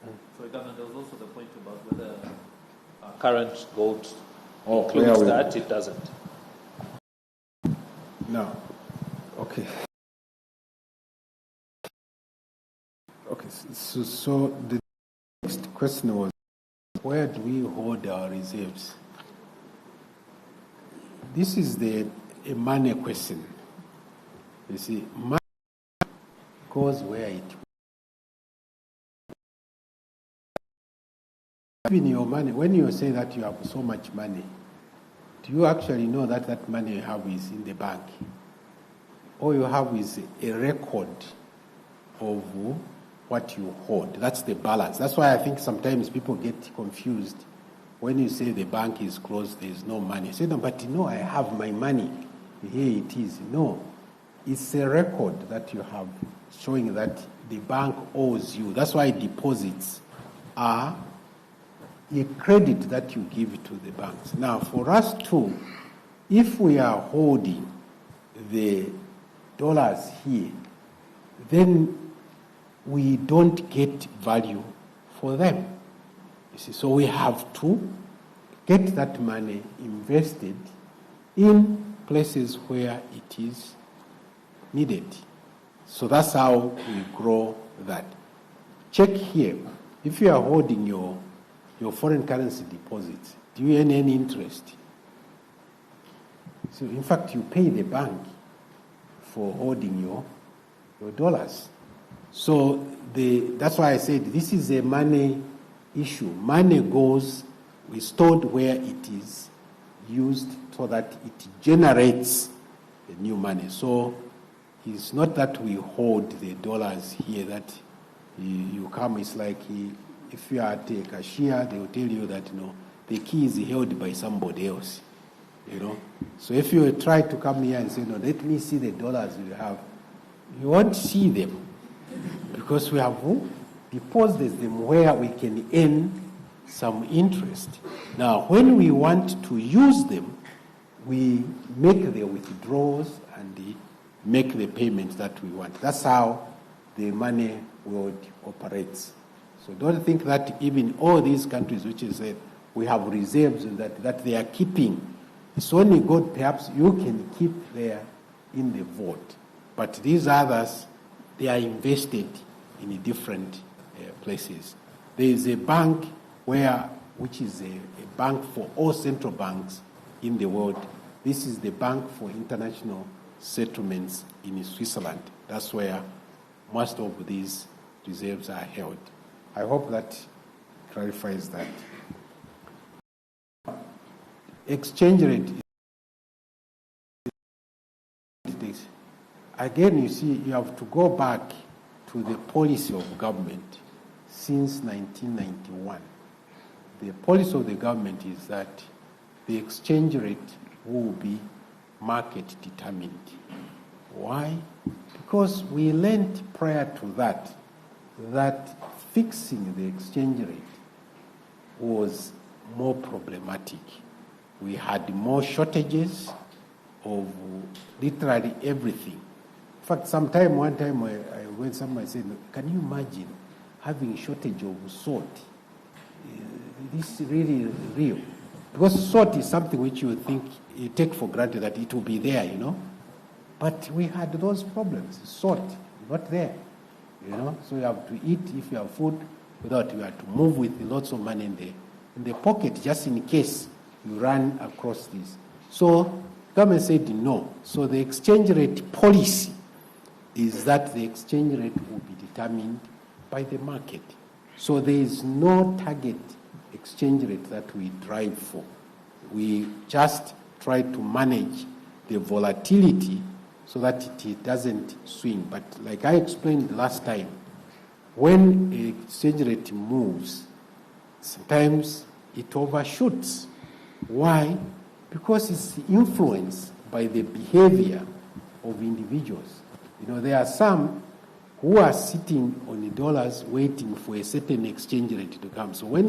So, Governor, there was also the point about whether current gold includes includes that. It doesn't. No. Okay. Okay. So the next question was, where do we hold our reserves? This is a money question. You see, money goes where it. Even your money, when you say that you have so much money, do you actually know that that money you have is in the bank? All you have is a record of what you hold. That's the balance. That's why I think sometimes people get confused when you say the bank is closed, there is no money. Say, no, but I have my money. Here it is. No, it's a record that you have showing that the bank owes you. That's why deposits are a credit that you give to the banks. Now, for us too, if we are holding the dollars here, then we don't get value for them. You see, so we have to get that money invested in places where it is needed. So that's how we grow that. Check here. If you are holding your foreign currency deposits, do you earn any interest? So in fact, you pay the bank for holding your dollars. So that's why I said this is a money issue. Money is stored where it is used so that it generates the new money. So it's not that we hold the dollars here that you come, it's like if you are at a cashier, they will tell you that, the key is held by somebody else, So if you try to come here and say, no, let me see the dollars you have, you won't see them because we have deposited them where we can earn some interest. Now, when we want to use them, we make the withdrawals and make the payments that we want. That's how the money world operates. So don't think that even all these countries which is we have reserves and that they are keeping. It's only good perhaps you can keep there in the vault. But these others, they are invested in different places. There is a bank which is a bank for all central banks in the world. This is the Bank for International Settlements in Switzerland. That's where most of these reserves are held. I hope that clarifies that. Exchange rate. Again, you see, you have to go back to the policy of government since 1991. The policy of the government is that the exchange rate will be market determined. Why? Because we learned prior to that fixing the exchange rate was more problematic. We had more shortages of literally everything. In fact, one time when somebody said, can you imagine having shortage of salt? This is really real. Because salt is something which you think, you take for granted that it will be there, But we had those problems. Salt, not there, So you have to eat if you have food without, you have to move with lots of money in the pocket just in case you run across this. So government said no. So the exchange rate policy is that the exchange rate will be determined by the market. So there is no target exchange rate that we drive for. We just try to manage the volatility so that it doesn't swing. But like I explained last time, when the exchange rate moves, sometimes it overshoots. Why? Because it's influenced by the behavior of individuals. There are some who are sitting on the dollars waiting for a certain exchange rate to come. So when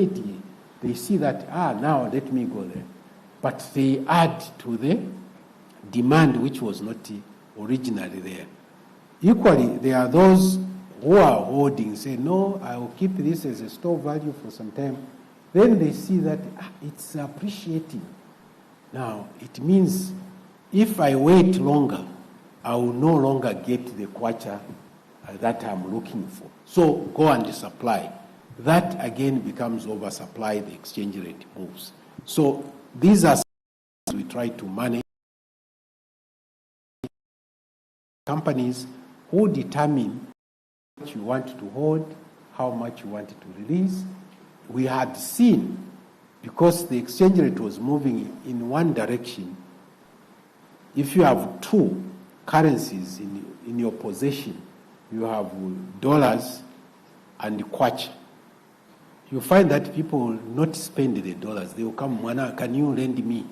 they see that, now let me go there. But they add to the demand which was not originally there. Equally, there are those who are holding, say, no, I will keep this as a store value for some time. Then they see that it's appreciating. Now, it means if I wait longer, I will no longer get the kwacha that I'm looking for. So go and supply. That again becomes oversupply, the exchange rate moves. So these are we try to manage. Companies who determine what you want to hold, how much you want to release. We had seen, because the exchange rate was moving in one direction, if you have two currencies in your possession, you have dollars and kwacha, you find that people will not spend the dollars. They will come, Mwana, can you lend me?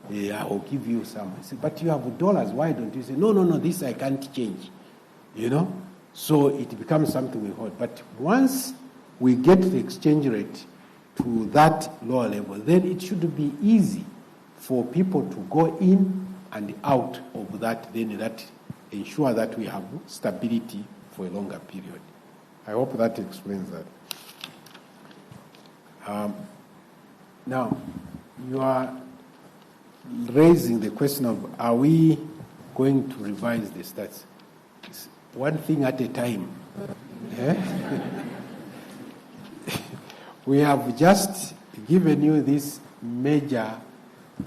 I will give you some. I say, but you have dollars, why don't you say, no, this I can't change. So it becomes something we hold. But once we get the exchange rate to that lower level, then it should be easy for people to go in and out of that, then that ensure that we have stability for a longer period. I hope that explains that. Now, you are raising the question of, are we going to revise the stats? It's one thing at a time. We have just given you this major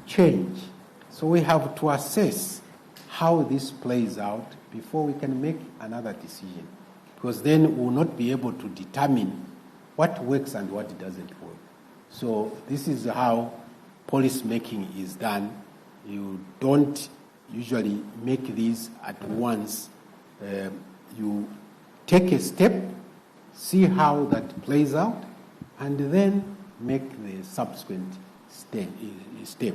change. So we have to assess how this plays out before we can make another decision. Because then we'll not be able to determine what works and what doesn't work. So this is how policy making is done. You don't usually make these at once. You take a step, see how that plays out, and then make the subsequent step.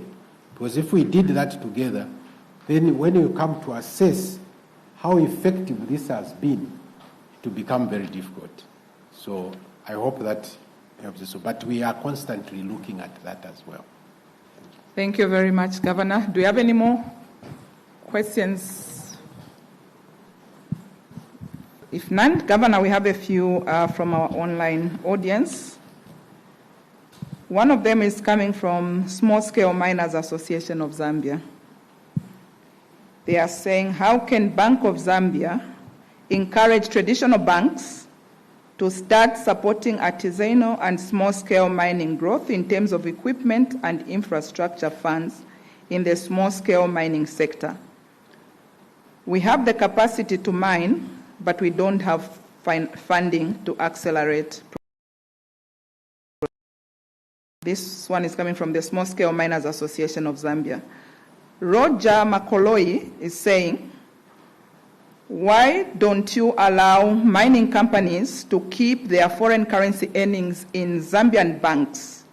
Because if we did that together, then when you come to assess how effective this has been, it will become very difficult. So I hope that helps us. But we are constantly looking at that as well. Thank you very much, Governor. Do you have any more questions? If none, Governor, we have a few from our online audience. One of them is coming from Small Scale Miners Association of Zambia. They are saying, how can Bank of Zambia encourage traditional banks to start supporting artisanal and small-scale mining growth in terms of equipment and infrastructure funds in the small-scale mining sector? We have the capacity to mine, but we don't have funding to accelerate. This one is coming from the Small Scale Miners Association of Zambia. Roger Makoloi is saying, why don't you allow mining companies to keep their foreign currency earnings in Zambian banks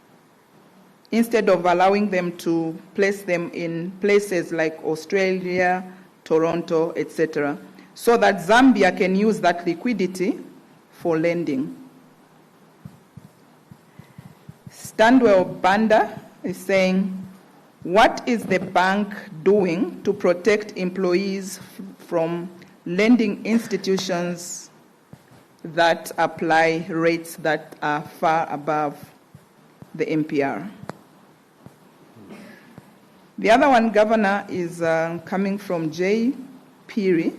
instead of allowing them to place them in places like Australia, Toronto, etc., so that Zambia can use that liquidity for lending? Standwell Banda is saying, what is the bank doing to protect employees from lending institutions that apply rates that are far above the MPR? The other one, Governor, is coming from Jay Peary.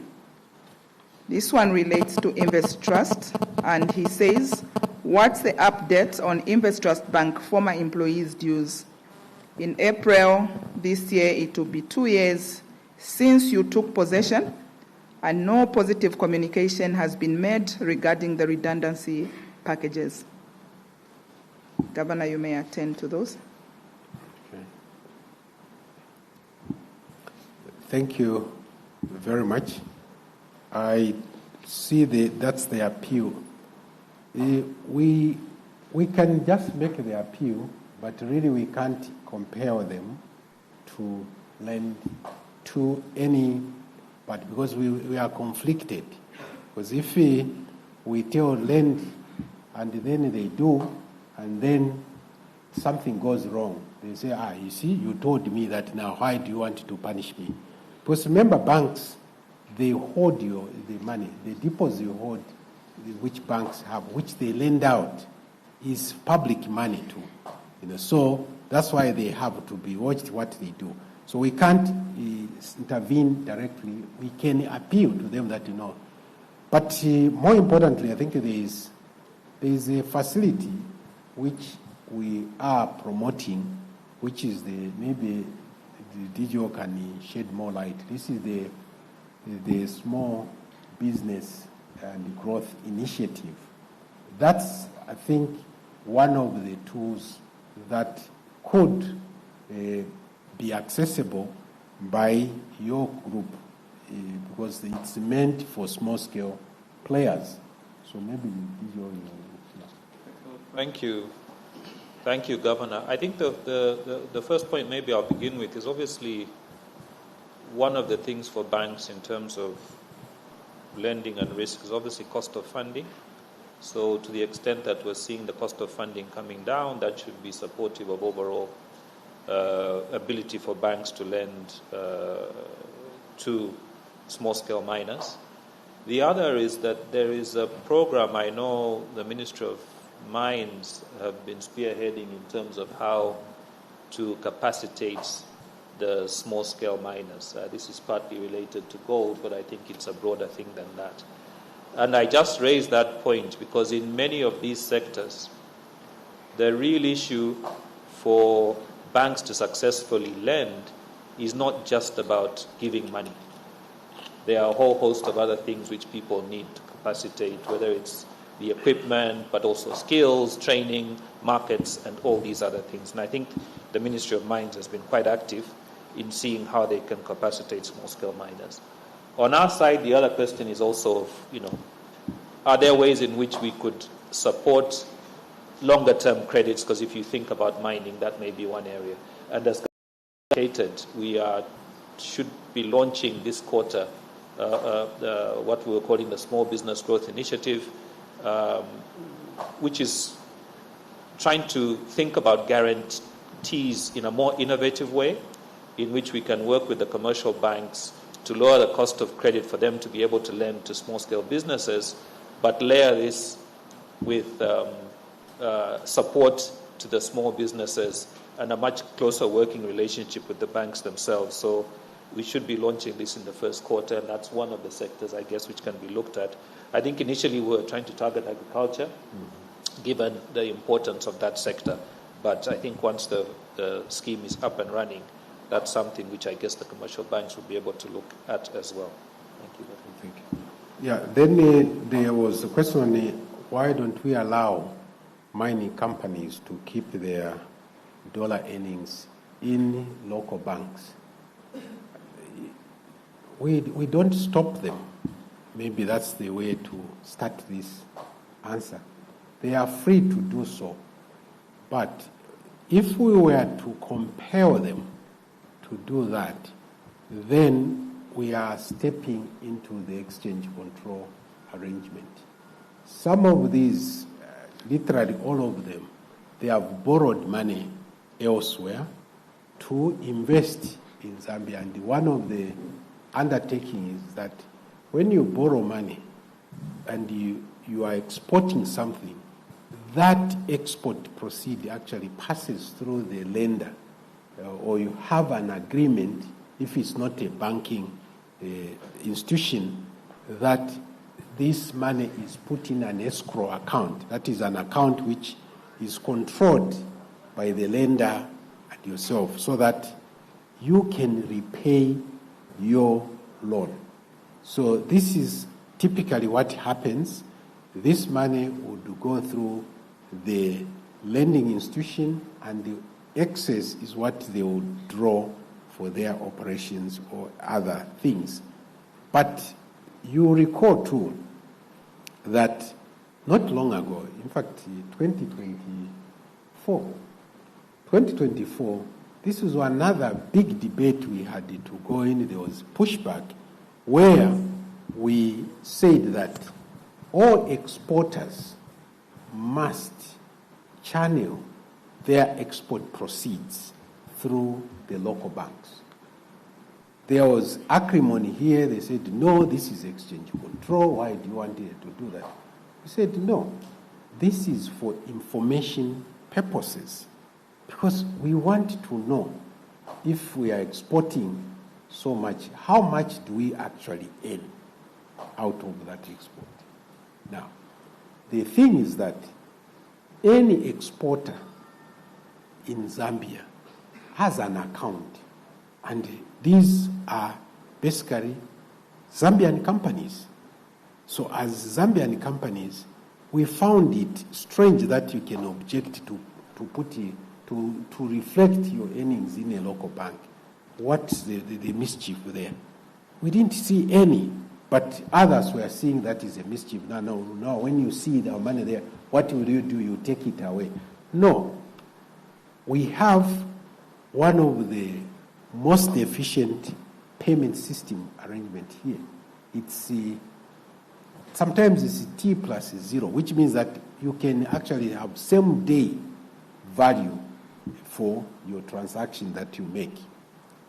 This one relates to Invest Trust, and he says, what's the update on Invest Trust Bank former employees' dues? In April this year, it will be 2 years since you took possession, and no positive communication has been made regarding the redundancy packages. Governor, you may attend to those. Okay. Thank you very much. I see that's the appeal. We can just make the appeal, but really we can't compel them to lend to any, but because we are conflicted. Because if we tell lend and then they do, and then something goes wrong, they say, you see, you told me that, now why do you want to punish me? Because remember, banks, they hold the money, the deposit you hold, which banks have, which they lend out, is public money too. So that's why they have to be watched what they do. So we can't intervene directly. We can appeal to them that, But more importantly, I think there is a facility which we are promoting, which is maybe the DGO can shed more light. This is the Small Business and Growth Initiative. That's, I think, one of the tools that could be accessible by your group because it's meant for small-scale players. So maybe DGO. Thank you. Thank you, Governor. I think the first point maybe I'll begin with is obviously one of the things for banks in terms of lending and risk is obviously cost of funding. So to the extent that we're seeing the cost of funding coming down, that should be supportive of overall ability for banks to lend to small-scale miners. The other is that there is a program I know the Ministry of Mines have been spearheading in terms of how to capacitate the small-scale miners. This is partly related to gold, but I think it's a broader thing than that. And I just raised that point because in many of these sectors, the real issue for banks to successfully lend is not just about giving money. There are a whole host of other things which people need to capacitate, whether it's the equipment, but also skills, training, markets, and all these other things. And I think the Ministry of Mines has been quite active in seeing how they can capacitate small-scale miners. On our side, the other question is also, are there ways in which we could support longer-term credits? Because if you think about mining, that may be one area. And as indicated, we should be launching this quarter what we were calling the Small Business Growth Initiative, which is trying to think about guarantees in a more innovative way, in which we can work with the commercial banks to lower the cost of credit for them to be able to lend to small-scale businesses, but layer this with support to the small businesses and a much closer working relationship with the banks themselves. So we should be launching this in the first quarter, and that's one of the sectors, I guess, which can be looked at. I think initially we were trying to target agriculture, given the importance of that sector. But I think once the scheme is up and running, that's something which I guess the commercial banks will be able to look at as well. Thank you. Thank you. Yeah, then there was a question on why don't we allow mining companies to keep their dollar earnings in local banks? We don't stop them. Maybe that's the way to start this answer. They are free to do so. But if we were to compel them to do that, then we are stepping into the exchange control arrangement. Some of these, literally all of them, they have borrowed money elsewhere to invest in Zambia. And one of the undertakings is that when you borrow money and you are exporting something, that export proceed actually passes through the lender, or you have an agreement, if it's not a banking institution, that this money is put in an escrow account. That is an account which is controlled by the lender and yourself, so that you can repay your loan. So this is typically what happens. This money would go through the lending institution, and the excess is what they would draw for their operations or other things. But you recall too that not long ago, in fact 2024, this was another big debate we had to go in. There was pushback where we said that all exporters must channel their export proceeds through the local banks. There was acrimony here. They said, no, this is exchange control. Why do you want it to do that? We said, no, this is for information purposes, because we want to know if we are exporting so much, how much do we actually earn out of that export? Now, the thing is that any exporter in Zambia has an account, and these are basically Zambian companies. So as Zambian companies, we found it strange that you can object to reflect your earnings in a local bank. What's the mischief there? We didn't see any, but others were seeing that is a mischief. No, when you see the money there, what will you do? You take it away. No. We have one of the most efficient payment system arrangement here. It's sometimes it's T plus 0, which means that you can actually have same day value for your transaction that you make.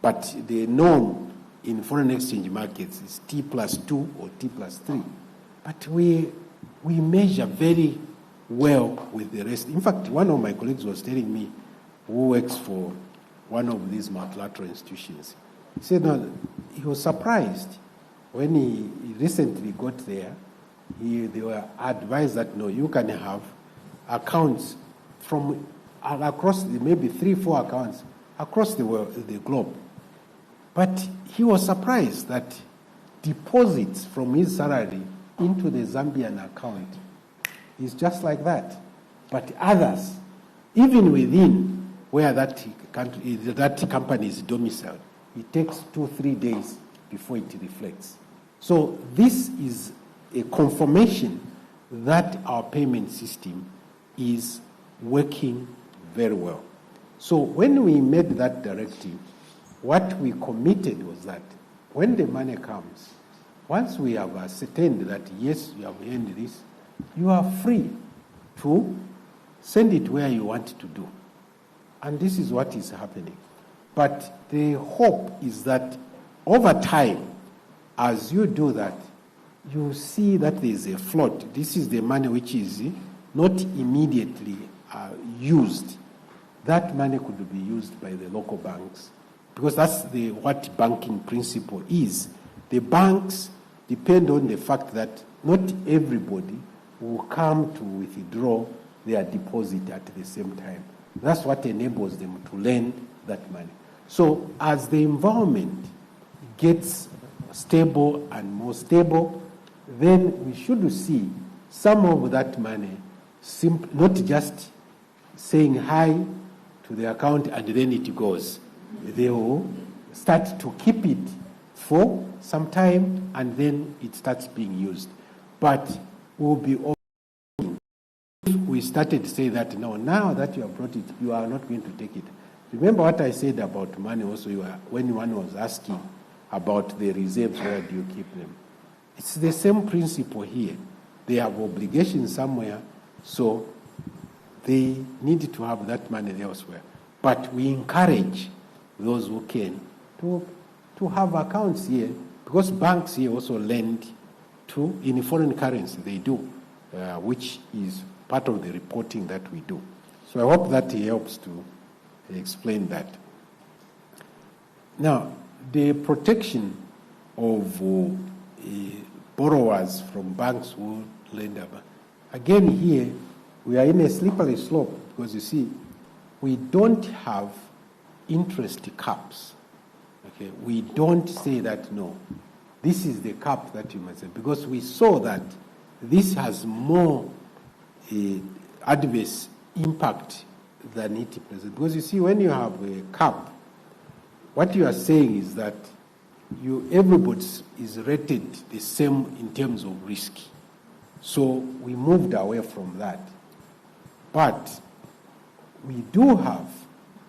But the norm in foreign exchange markets is T plus 2 or T plus 3. But we measure very well with the rest. In fact, one of my colleagues was telling me, who works for one of these multilateral institutions, he said no, he was surprised when he recently got there. They were advised that no, you can have accounts from across maybe 3-4 accounts across the world, the globe. But he was surprised that deposits from his salary into the Zambian account is just like that. But others, even within where that company is domiciled, it takes 2-3 days before it reflects. So this is a confirmation that our payment system is working very well. So when we made that directive, what we committed was that when the money comes, once we have ascertained that yes, you have earned this, you are free to send it where you want to do. And this is what is happening. But the hope is that over time, as you do that, you see that there is a float. This is the money which is not immediately used. That money could be used by the local banks, because that's what banking principle is. The banks depend on the fact that not everybody will come to withdraw their deposit at the same time. That's what enables them to lend that money. So as the environment gets stable and more stable, then we should see some of that money not just saying hi to the account and then it goes. They will start to keep it for some time and then it starts being used. But we'll be open. If we started to say that, no, now that you have brought it, you are not going to take it. Remember what I said about money also, when one was asking about the reserves, where do you keep them? It's the same principle here. They have obligations somewhere, so they need to have that money elsewhere. But we encourage those who can to have accounts here, because banks here also lend in foreign currency, they do, which is part of the reporting that we do. So I hope that helps to explain that. Now, the protection of borrowers from banks who lend them. Again, here, we are in a slippery slope, because you see, we don't have interest caps. Okay, we don't say that, no, this is the cap that you must have, because we saw that this has more adverse impact than it presents. Because you see, when you have a cap, what you are saying is that everybody is rated the same in terms of risk. So we moved away from that. But we do have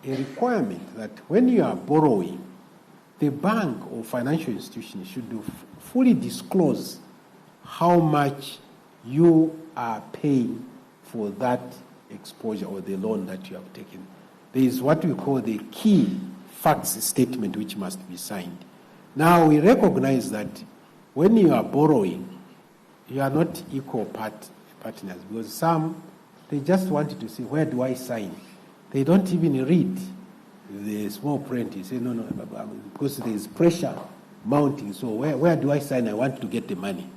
a requirement that when you are borrowing the bank or financial institution should fully disclose how much you are paying for that exposure or the loan that you have taken. There is what we call the key facts statement which must be signed. Now, we recognize that when you are borrowing, you are not equal partners, because some, they just wanted to say, where do I sign? They don't even read the small print. You say, no, because there is pressure mounting, so where do I sign? I want to get the money.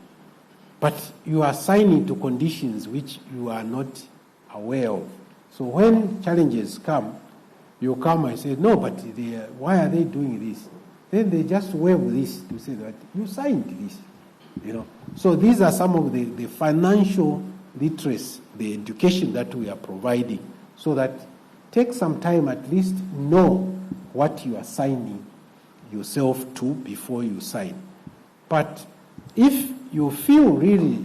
But you are signing to conditions which you are not aware of. So when challenges come, you come and say, no, but why are they doing this? Then they just waive this to say that you signed this. So these are some of the financial literacy, the education that we are providing, so that take some time, at least know what you are signing yourself to before you sign. But if you feel really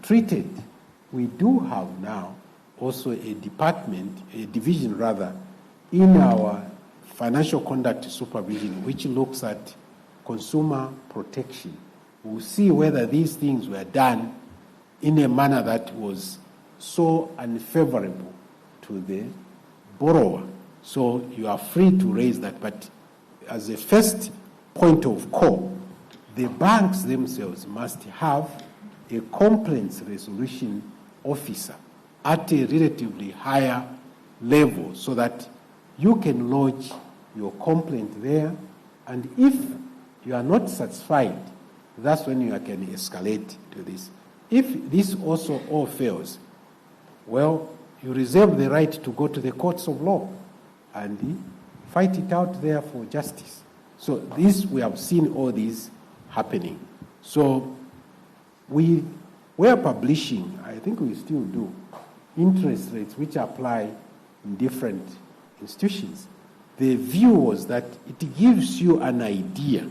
treated, we do have now also a division in our financial conduct supervision, which looks at consumer protection. We'll see whether these things were done in a manner that was so unfavorable to the borrower. So you are free to raise that. But as a first point of call, the banks themselves must have a complaints resolution officer at a relatively higher level, so that you can lodge your complaint there, and if you are not satisfied, that's when you can escalate to this. If this also all fails, well, you reserve the right to go to the courts of law and fight it out there for justice. So we have seen all these happening. So we were publishing, I think we still do, interest rates which apply in different institutions. The view was that it gives you an idea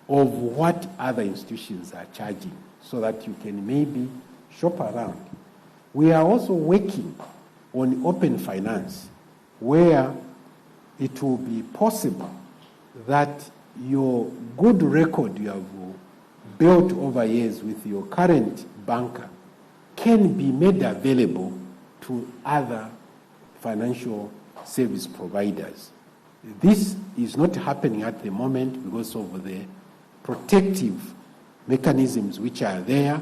of what other institutions are charging, so that you can maybe shop around. We are also working on open finance, where it will be possible that your good record you have built over years with your current banker can be made available to other financial service providers. This is not happening at the moment because of the protective mechanisms which are there.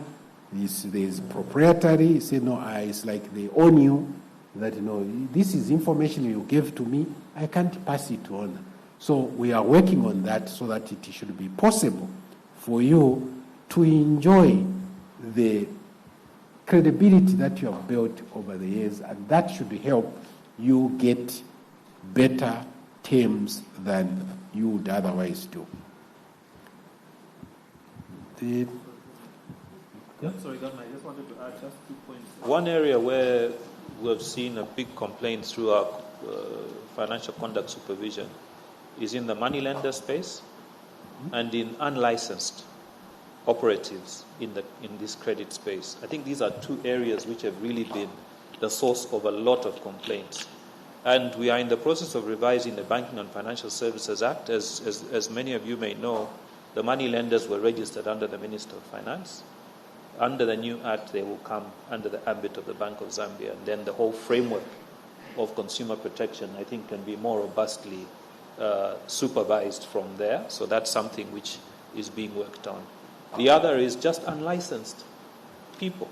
There's proprietary, it's like they own you, that this is information you gave to me, I can't pass it on. So we are working on that so that it should be possible for you to enjoy the credibility that you have built over the years, and that should help you get better terms than you would otherwise do. Sorry, Governor, I just wanted to add just 2 points. One area where we have seen a big complaint through our financial conduct supervision is in the moneylender space and in unlicensed operatives in this credit space. I think these are two areas which have really been the source of a lot of complaints. And we are in the process of revising the Banking and Financial Services Act. As many of you may know, the money lenders were registered under the Minister of Finance. Under the new act, they will come under the ambit of the Bank of Zambia. And then the whole framework of consumer protection, I think, can be more robustly supervised from there. So that's something which is being worked on. The other is just unlicensed people.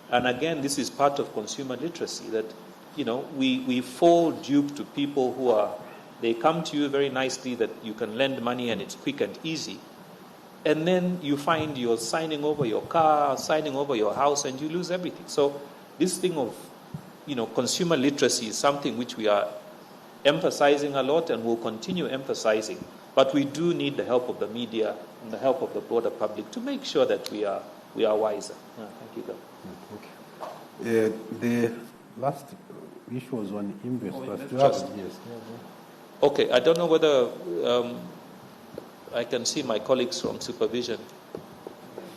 And again, this is part of consumer literacy, that we fall dupe to people they come to you very nicely that you can lend money and it's quick and easy. And then you find you're signing over your car, signing over your house, and you lose everything. So this thing of, consumer literacy is something which we are emphasizing a lot and will continue emphasizing. But we do need the help of the media and the help of the broader public to make sure that we are wiser. Thank you, Governor. The last issue was on investors. Yes. Okay, I don't know whether I can see my colleagues from supervision.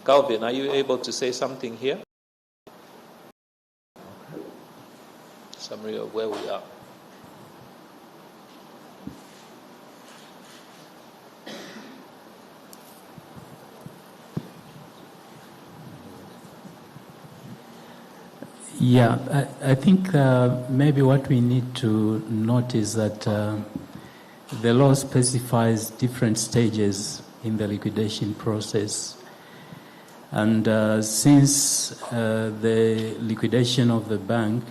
Calvin, are you able to say something here? Summary of where we are. Yeah, I think maybe what we need to note is that the law specifies different stages in the liquidation process. And since the liquidation of the bank,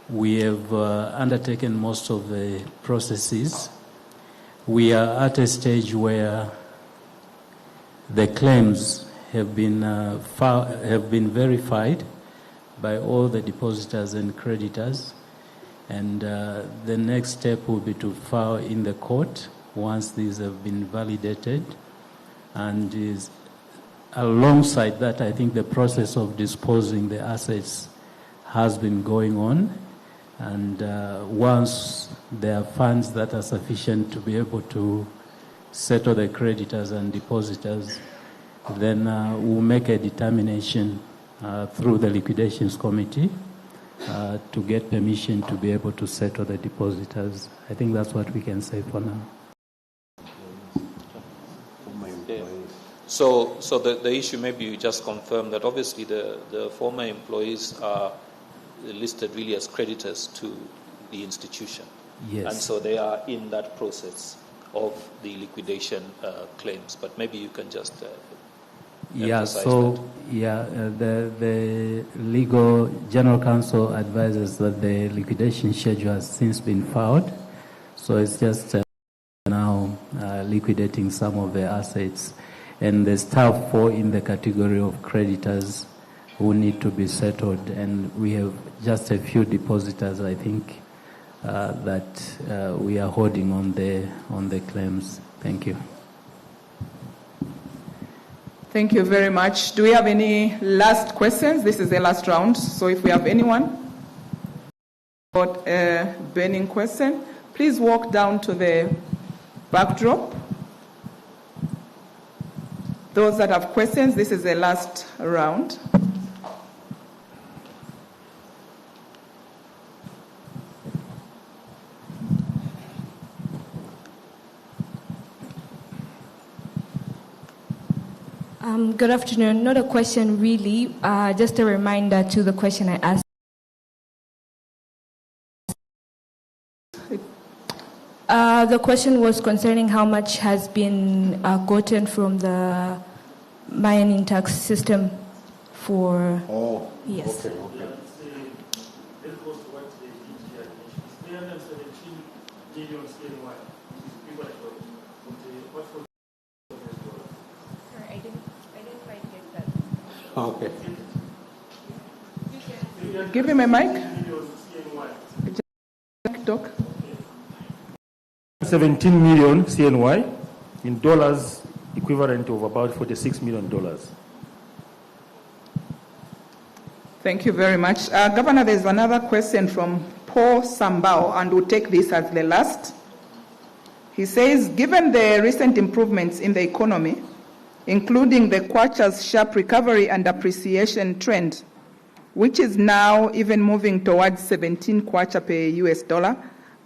we have undertaken most of the processes. We are at a stage where the claims have been verified by all the depositors and creditors, and the next step will be to file in the court once these have been validated. And alongside that, I think the process of disposing the assets has been going on, and once there are funds that are sufficient to be able to settle the creditors and depositors, then we'll make a determination through the liquidations committee to get permission to be able to settle the depositors. I think that's what we can say for now. So the issue, maybe you just confirm that obviously the former employees are listed really as creditors to the institution. Yes. And so they are in that process of the liquidation claims. But maybe you can just the legal general counsel advises that the liquidation schedule has since been filed. So it's just now liquidating some of the assets. And the staff fall in the category of creditors who need to be settled. And we have just a few depositors, I think, that we are holding on the claims. Thank you. Thank you very much. Do we have any last questions? This is the last round. So if we have anyone got a burning question, please walk down to the backdrop. Those that have questions, this is the last round. Good afternoon. Not a question really, just a reminder to the question I asked. The question was concerning how much has been gotten from the mining tax system for... Oh, yes. Okay. Okay. Give him a mic. Doc. 17 million CNY in dollars, equivalent of about $46 million. Thank you very much. Governor, there's another question from Paul Sambao, and we'll take this as the last. He says, given the recent improvements in the economy, including the kwacha's sharp recovery and appreciation trend, which is now even moving towards 17 kwacha per US dollar,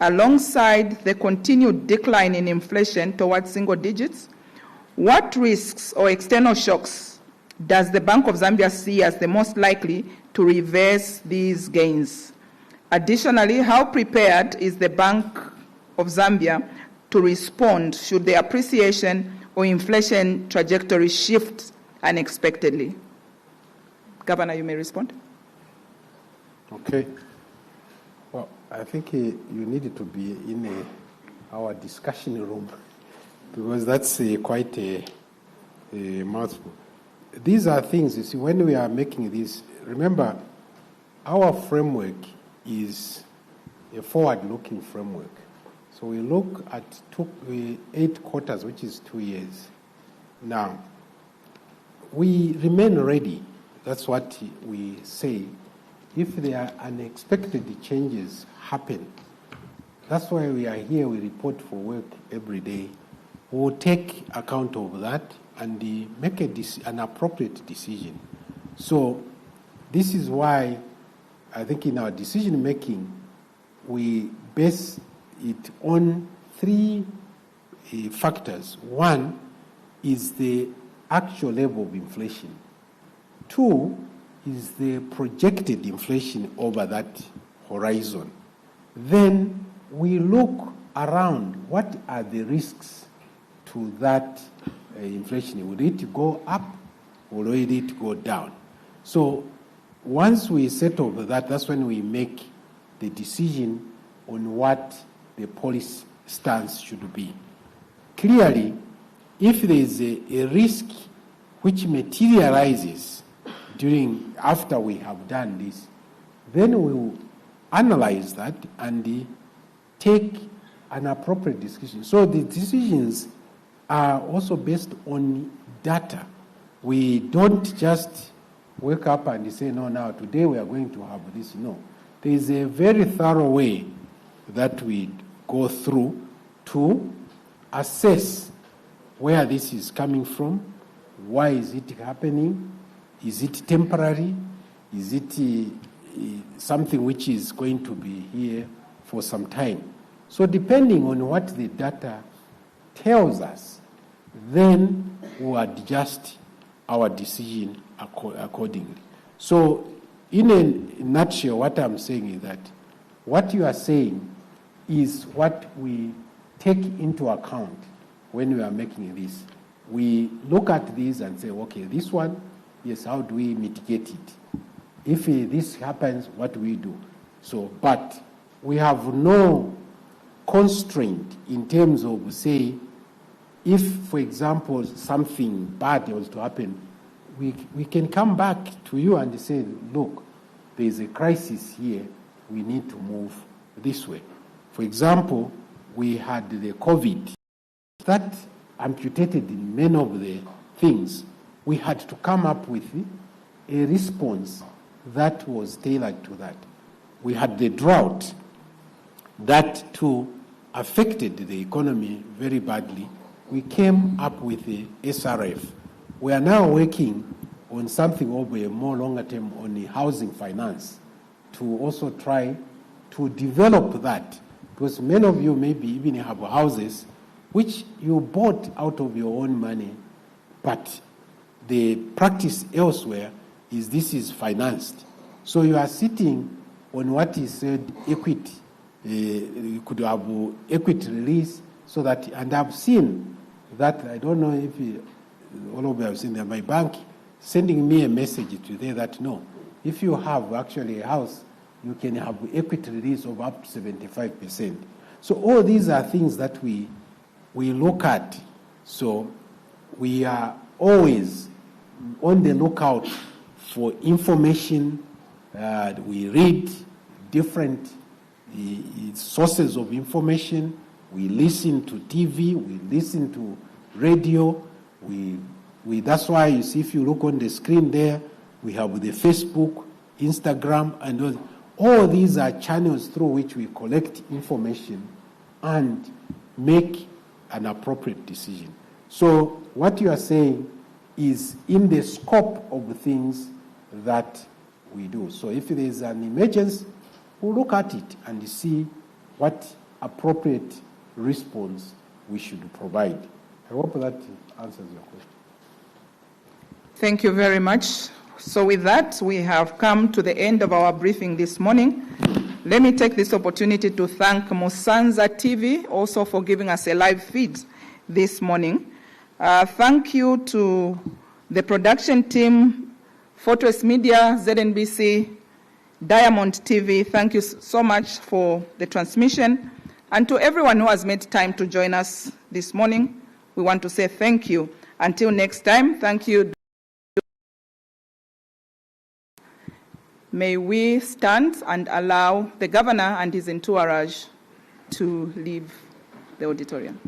alongside the continued decline in inflation towards single digits, what risks or external shocks does the Bank of Zambia see as the most likely to reverse these gains? Additionally, how prepared is the Bank of Zambia to respond should the appreciation or inflation trajectory shift unexpectedly? Governor, you may respond. Okay. Well, I think you needed to be in our discussion room because that's quite a mouthful. These are things, you see, when we are making this, remember, our framework is a forward-looking framework. So we look at 8 quarters, which is 2 years. Now, we remain ready. That's what we say. If there are unexpected changes happen, that's why we are here, we report for work every day. We'll take account of that and make an appropriate decision. So this is why I think in our decision making, we base it on 3 factors. One is the actual level of inflation. 2 is the projected inflation over that horizon. Then we look around, what are the risks to that inflation? Will it go up or will it go down? So once we settle that, that's when we make the decision on what the policy stance should be. Clearly, if there is a risk which materializes after we have done this, then we will analyze that and take an appropriate decision. So the decisions are also based on data. We don't just wake up and say, no, now today we are going to have this. No. There is a very thorough way that we go through to assess where this is coming from, why is it happening, is it temporary, is it something which is going to be here for some time. So depending on what the data tells us, then we'll adjust our decision accordingly. So in a nutshell, what I'm saying is that what you are saying is what we take into account when we are making this. We look at this and say, okay, this one, yes, how do we mitigate it? If this happens, what do we do? So, but we have no constraint in terms of, say, if, for example, something bad was to happen, we can come back to you and say, look, there is a crisis here, we need to move this way. For example, we had the COVID. That amputated in many of the things. We had to come up with a response that was tailored to that. We had the drought that too affected the economy very badly. We came up with the SRF. We are now working on something over a more longer term on the housing finance to also try to develop that, because many of you maybe even have houses which you bought out of your own money, but the practice elsewhere is this is financed. So you are sitting on what is said equity. You could have equity release so that, and I've seen that, I don't know if all of you have seen that, my bank sending me a message today that no, if you have actually a house, you can have equity release of up to 75%. So all these are things that we look at. So we are always on the lookout for information. We read different sources of information. We listen to TV. We listen to radio. That's why you see, if you look on the screen there, we have the Facebook, Instagram, and all these are channels through which we collect information and make an appropriate decision. So what you are saying is in the scope of things that we do. So if there is an emergency, we'll look at it and see what appropriate response we should provide. I hope that answers your question. Thank you very much. So with that, we have come to the end of our briefing this morning. Let me take this opportunity to thank Musanza TV also for giving us a live feed this morning. Thank you to the production team, Fortress Media, ZNBC, Diamond TV. Thank you so much for the transmission. And to everyone who has made time to join us this morning, we want to say thank you. Until next time, thank you. May we stand and allow the governor and his entourage to leave the auditorium.